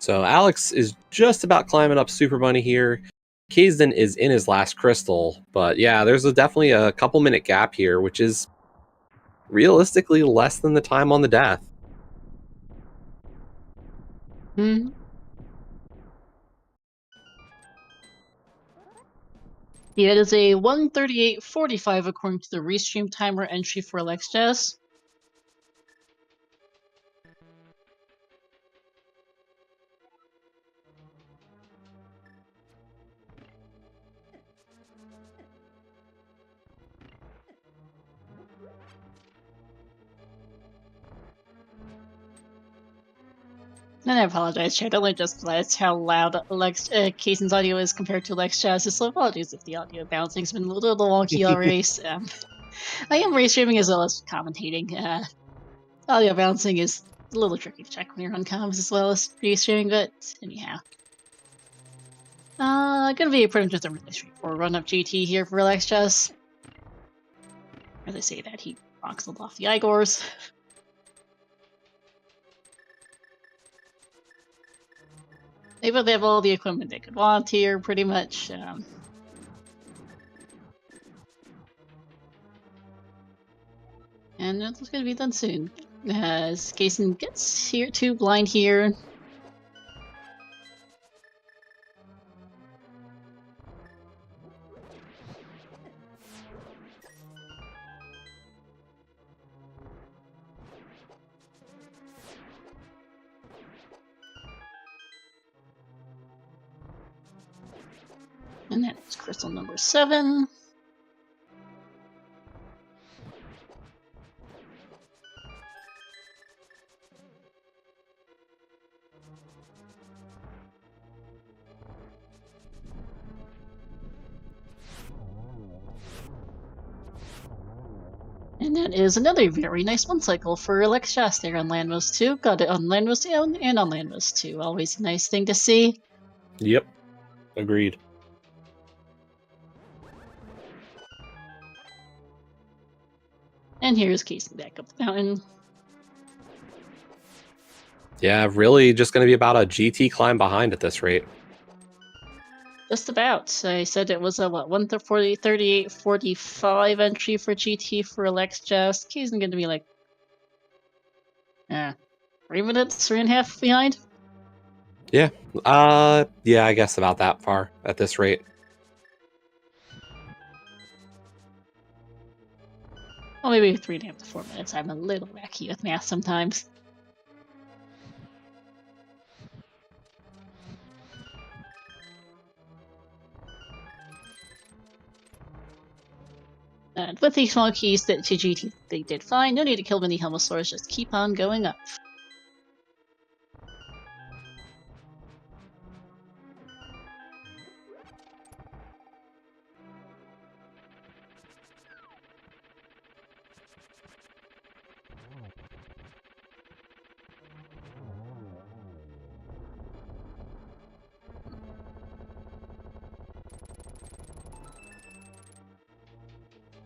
S2: So Alex is just about climbing up Super Bunny here. Kaesden is in his last crystal, but yeah, there's definitely a couple minute gap here, which is realistically less than the time on the death.
S1: Hmm. Yeah, it is a 1:38:45 according to the restream timer entry for Alexjas. And I apologize, chat. I only just realized how loud Kaysen's audio is compared to Alexjas'. So apologies if the audio bouncing's been a little wonky already. I am race streaming as well as commentating. Audio bouncing is a little tricky to check when you're on comms as well as race streaming, but anyhow. Gonna be pretty much just a really straightforward run up GT here for Alexjas. As I say that, he voxeled off the Igors. They both have all the equipment they could want here, pretty much. And it's going to be done soon. As Kaesden gets here too blind here. And that is crystal number 7. And that is another very nice one cycle for Alexjas there on Landmost 2. Got it on Landmost 1 and on Landmost 2. Always a nice thing to see.
S2: Yep, agreed.
S1: And here's Kaesden back up the mountain.
S2: Yeah, really just going to be about a GT climb behind at this rate.
S1: Just about. I said it was a, 1:38:45 entry for GT for Alexjas. Kaesden going to be like 3 minutes, 3.5 behind?
S2: Yeah, yeah, I guess about that far at this rate.
S1: Well, maybe 3.5 to 4 minutes. I'm a little wacky with math sometimes. And with these small keys that to GT they did fine, no need to kill many Helmosaurs, just keep on going up.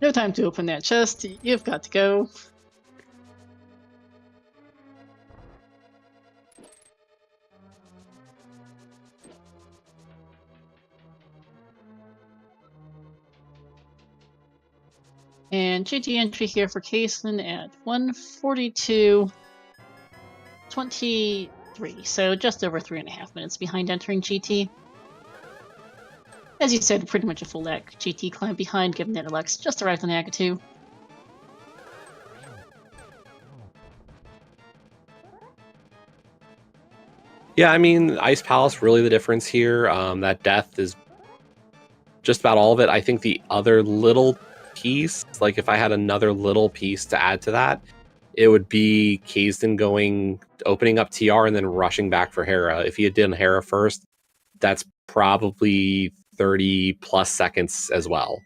S1: No time to open that chest, you've got to go. And GT entry here for Kaesden at 1:42:23, so just over 3.5 minutes behind entering GT. As you said, pretty much a full GT climb behind, given that Alex just arrived on Agatu.
S2: Yeah, I mean, Ice Palace, really the difference here. That death is just about all of it. I think the other little piece, like if I had another little piece to add to that, it would be Kaesden opening up TR and then rushing back for Hera. If he had done Hera first, that's probably 30 plus seconds as well.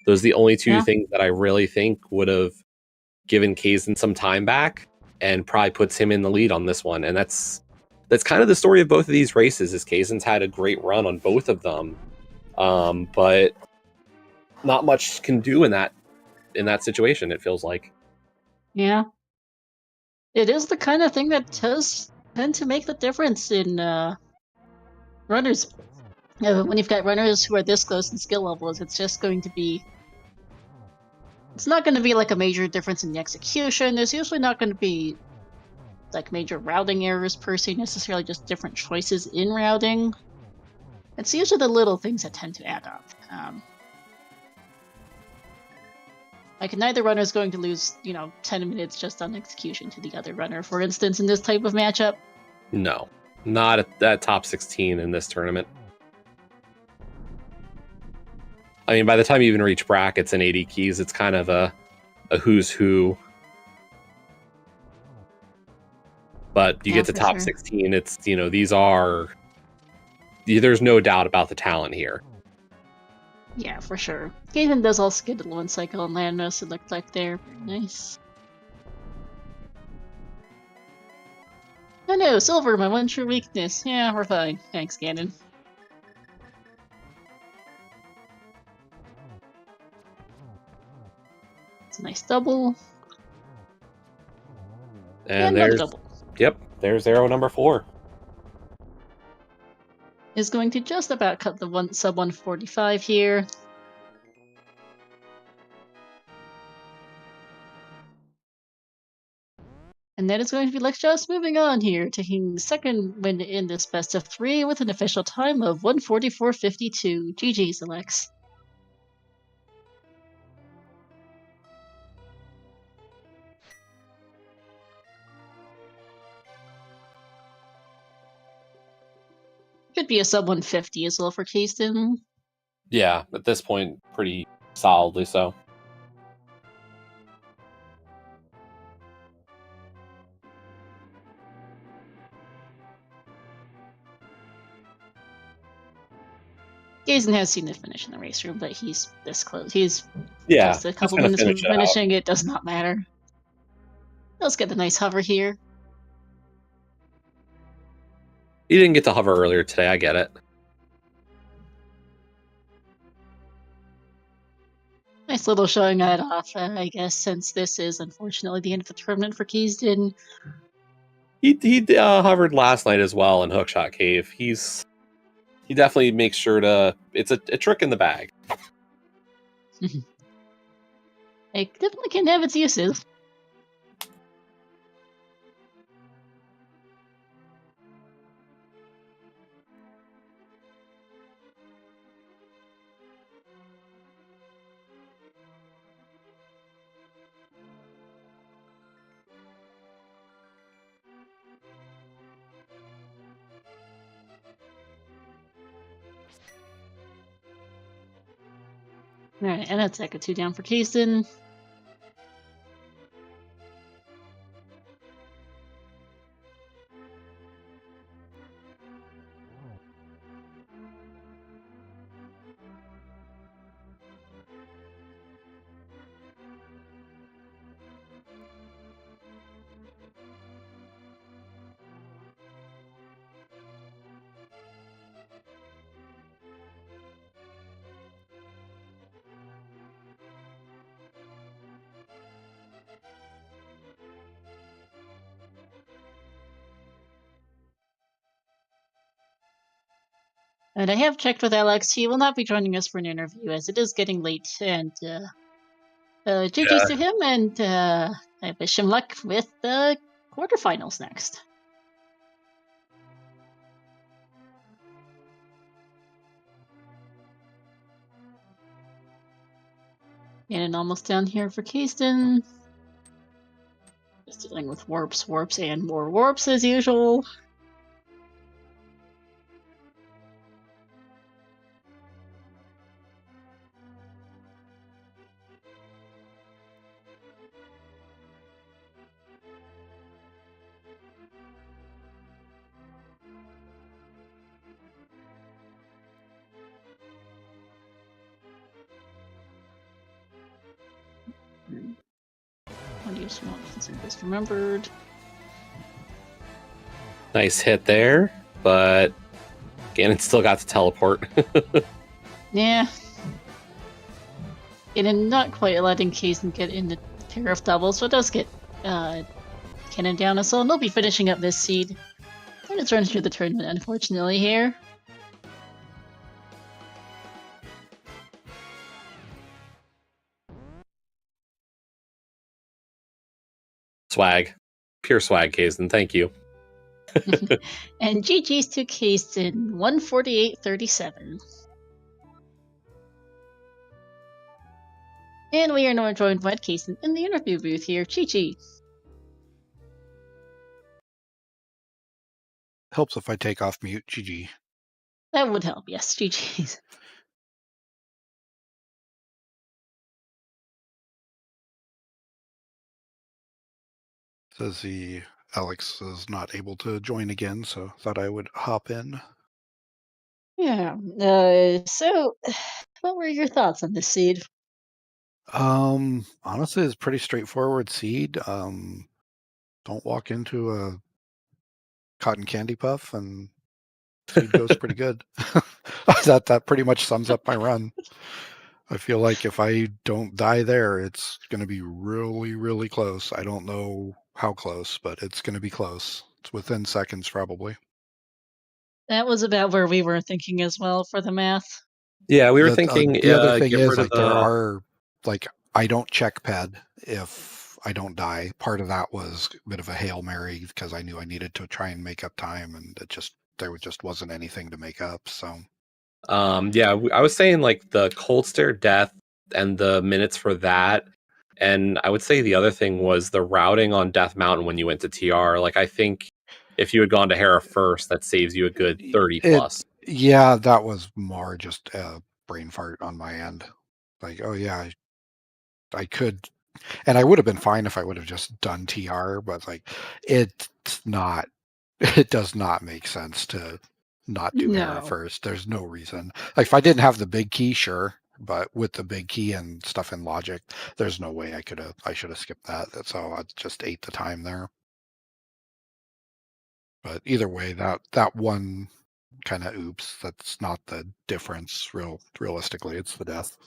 S2: Those are the only two things that I really think would have given Kaesden some time back and probably puts him in the lead on this one. And that's kind of the story of both of these races, is Kaesden's had a great run on both of them. But not much can do in that situation, it feels like.
S1: Yeah. It is the kind of thing that does tend to make the difference in runners. When you've got runners who are this close in skill levels, it's just going to be... It's not going to be like a major difference in the execution. There's usually not going to be like major routing errors per se, necessarily just different choices in routing. It's usually the little things that tend to add up. Like neither runner is going to lose, 10 minutes just on execution to the other runner, for instance, in this type of matchup.
S2: No, not at that top 16 in this tournament. I mean, by the time you even reach brackets and 80 keys, it's kind of a who's who. But you get to top 16, it's, these are... There's no doubt about the talent here.
S1: Yeah, for sure. Kaesden does also get the one cycle and landmass, it looked like there. Very nice. Oh no, silver, my one true weakness. Yeah, we're fine. Thanks, Ganon. It's a nice double.
S2: And there's
S1: double.
S2: Yep, there's arrow number 4.
S1: Is going to just about cut the sub 145 here. And that is going to be Alexjas moving on here, taking the second win in this best of 3 with an official time of 144.52. GG's, Alex. Could be a sub 150 as well for Kaesden.
S2: Yeah, at this point, pretty solidly so.
S1: Kaesden has seen the finish in the race room, but he's this close. He's
S2: just
S1: a couple minutes from finishing. It does not matter. Let's get the nice hover here.
S2: He didn't get to hover earlier today, I get it.
S1: Nice little showing that off, I guess, since this is unfortunately the end of the tournament for Kaesden.
S2: He hovered last night as well in Hookshot Cave. He definitely makes sure to... It's a trick in the bag.
S1: It definitely can have its uses. Alright, and that's like a 2 down for Kaesden. And I have checked with Alex. He will not be joining us for an interview as it is getting late. And GG's to him, and I wish him luck with the quarterfinals next. And almost down here for Kaesden. Just dealing with warps, and more warps as usual. Audio swap, since I just remembered.
S2: Nice hit there, but Ganon still got to teleport.
S1: Yeah. Ganon not quite letting Kaesden get in the pair of doubles, so it does get Ganon down as well, and they'll be finishing up this seed. And it's run through the tournament, unfortunately, here.
S2: Swag. Pure swag, Kaesden. Thank you.
S1: And GG's to Kaesden, 148.37. And we are now joined by Kaesden in the interview booth here. GG.
S3: Helps if I take off mute. GG.
S1: That would help, yes. GG's.
S3: Says Alex is not able to join again, so thought I would hop in.
S1: Yeah. So, what were your thoughts on this seed?
S3: Honestly, it's pretty straightforward seed. Don't walk into a cotton candy puff, and seed goes pretty good. That pretty much sums up my run. I feel like if I don't die there, it's going to be really, really close. I don't know how close, but it's going to be close. It's within seconds, probably.
S1: That was about where we were thinking as well for the math.
S2: Yeah, we were thinking
S3: The other thing
S2: get
S3: is,
S2: rid of
S3: like, there
S2: the...
S3: are, like, I don't check ped if I don't die. Part of that was a bit of a Hail Mary because I knew I needed to try and make up time, and there just wasn't anything to make up. So
S2: yeah, I was saying like the cold stare death and the minutes for that. And I would say the other thing was the routing on Death Mountain when you went to TR. Like, I think if you had gone to Hera first, that saves you a good 30 plus.
S3: Yeah, that was more just a brain fart on my end. Like, oh yeah, I could, and I would have been fine if I would have just done TR, but like, it's not. It does not make sense to not do Hera
S1: No.
S3: first. There's no reason. Like, if I didn't have the big key, sure, but with the big key and stuff in logic, there's no way I should have skipped that. So I just ate the time there. But either way, that one kind of oops, that's not the difference. Realistically, it's the death.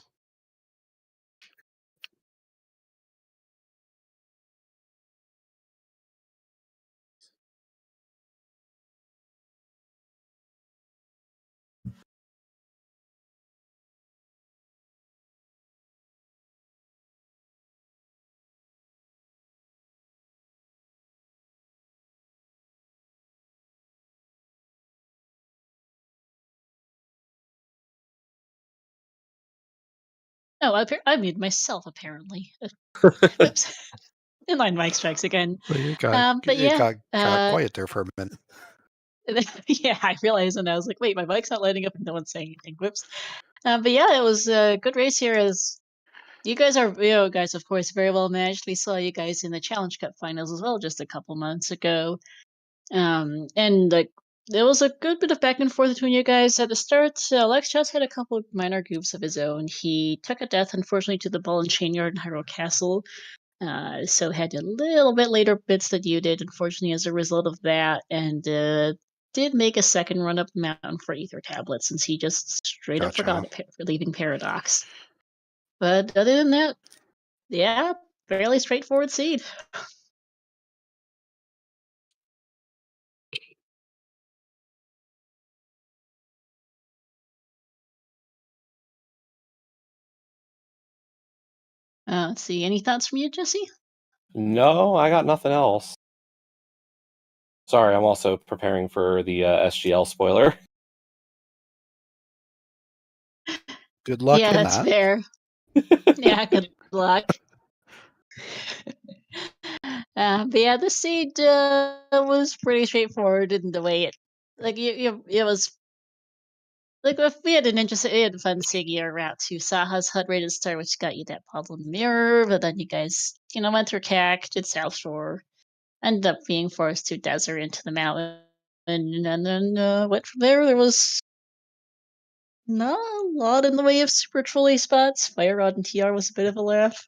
S1: Oh, I muted myself, apparently. Oops. Inline mic strikes again.
S3: But
S1: But yeah.
S3: got quiet there for a minute.
S1: Yeah, I realized, and I was like, wait, my mic's not lighting up and no one's saying anything. Whoops. But yeah, it was a good race here. As you guys are, guys, of course, very well managed. We saw you guys in the Challenge Cup finals as well just a couple months ago. And like, there was a good bit of back and forth between you guys at the start. Alexjas had a couple of minor goofs of his own. He took a death, unfortunately, to the ball and chain yard in Hyrule Castle. So had a little bit later bits than you did, unfortunately, as a result of that, and did make a second run up the mountain for Ether Tablet since he just straight up forgot for leaving Paradox. But other than that, yeah, fairly straightforward seed. Let's see, any thoughts from you, Jesse?
S2: No, I got nothing else. Sorry, I'm also preparing for the SGL spoiler.
S3: Good luck
S1: Yeah,
S3: in
S1: that's
S3: that.
S1: fair. Yeah, good luck. But yeah, the seed was pretty straightforward in the way it was. Like, if we had fun seeing you route to Saha's HUD rated star, which got you that puzzle in the mirror, but then you guys, went through CAC, did South Shore, ended up being forced to desert into the mountain, and then went from there. There was not a lot in the way of super trolley spots. Fire Rod and TR was a bit of a laugh.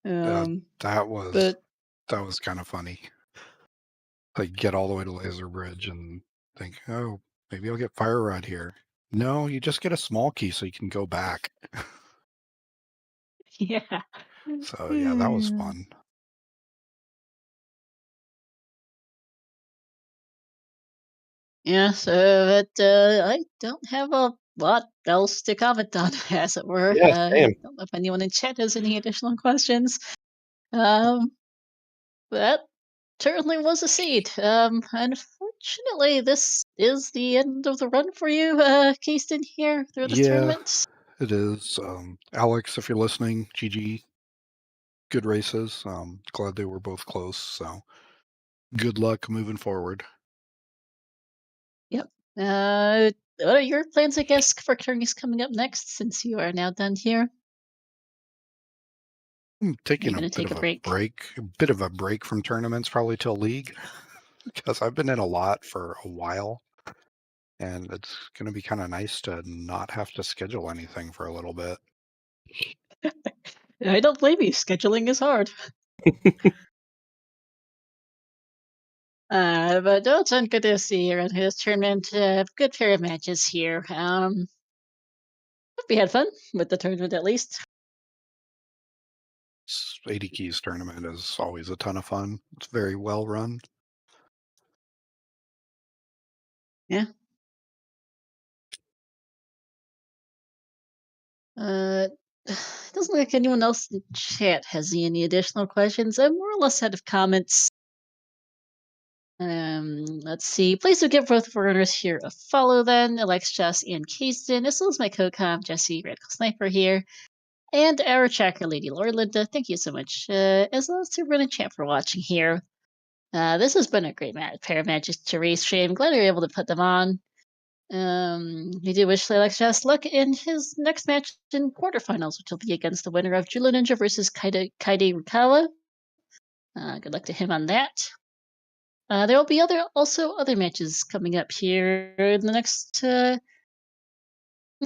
S3: That was
S1: But
S3: kind of funny. Like, get all the way to Laser Bridge and think, oh, maybe I'll get Fire Rod here. No, you just get a small key so you can go back.
S1: yeah.
S3: So yeah, that was fun.
S1: Yeah, so I don't have a lot else to comment on, as it were.
S2: Yeah,
S1: I
S2: same.
S1: don't know if anyone in chat has any additional questions. Um, that certainly was a seed. Unfortunately, this is the end of the run for you, Kaesden, here through this
S3: Yeah,
S1: tournament.
S3: it is. Alex, if you're listening, GG. Good races. Glad they were both close. So good luck moving forward.
S1: Yep. What are your plans, I guess, for tournaments coming up next, since you are now done here?
S3: I'm
S1: Are you
S3: taking a
S1: going to
S3: bit
S1: take
S3: of
S1: a
S3: a
S1: break?
S3: bit of a break from tournaments, probably till League, because I've been in a lot for a while, and it's going to be kind of nice to not have to schedule anything for a little bit.
S1: I don't blame you. Scheduling is hard. But no, it's good to see you in this tournament. Good pair of matches here. Hope we had fun with the tournament at least.
S3: 80 Keys tournament is always a ton of fun. It's very well run.
S1: Yeah. Doesn't look like anyone else in chat has any additional questions. I'm more or less out of comments. Let's see. Please do give both of our runners here a follow then. Alexjas and Kaesden, as well as my co-com, Jesse Radical Sniper here. And our tracker, Lady Lorlinda. Thank you so much. As well as to Run and Chat for watching here. This has been a great pair of matches to race stream. Glad we were able to put them on. We do wish Alexjas luck in his next match in quarterfinals, which will be against the winner of Jula Ninja versus Kaide Rukawa. Good luck to him on that. There will be also other matches coming up here in the next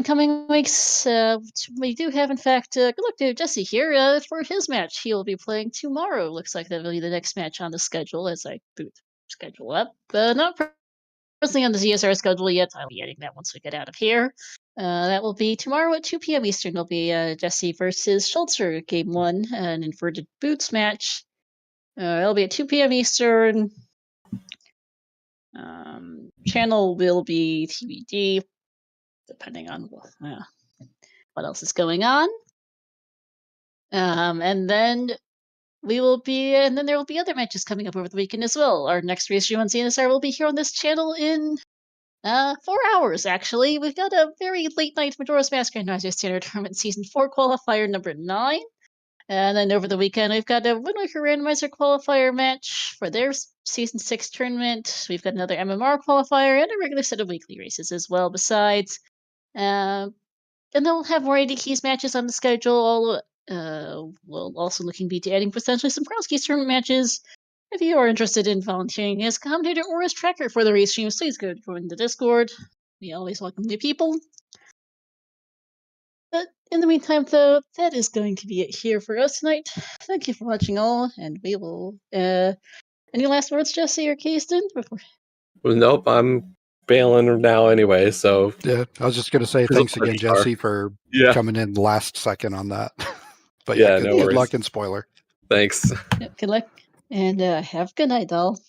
S1: coming weeks. We do have, in fact, good luck to Jesse here for his match. He will be playing tomorrow. Looks like that will be the next match on the schedule as I boot the schedule up. Not presently on the ZSR schedule yet. I'll be adding that once we get out of here. That will be tomorrow at 2 p.m. Eastern. It'll be Jesse versus Schultzer, Game 1, an inverted boots match. It'll be at 2 p.m. Eastern. Channel will be TBD, depending on what else is going on. And then there will be other matches coming up over the weekend as well. Our next race stream on ZSR will be here on this channel in 4 hours, actually. We've got a very late night Majora's Mask Randomizer Standard Tournament Season 4 qualifier number 9. And then over the weekend, we've got a Wind Waker Randomizer qualifier match for their Season 6 tournament. We've got another MMR qualifier and a regular set of weekly races as well, besides. And they'll have more 80 Keys matches on the schedule. We'll also looking to adding potentially some Cross Keys tournament matches. If you are interested in volunteering as commentator or as tracker for the race streams, please go join the Discord. We always welcome new people. But in the meantime, though, that is going to be it here for us tonight. Thank you for watching all, and we will... any last words, Jesse or Kaesden?
S2: Well, nope, I'm bailing now anyway, so...
S3: Yeah, I was just going to say thanks again, Jesse, for coming in last second on that. But yeah, good luck and spoiler.
S2: Thanks.
S1: Yep, good luck, and have a good night, all.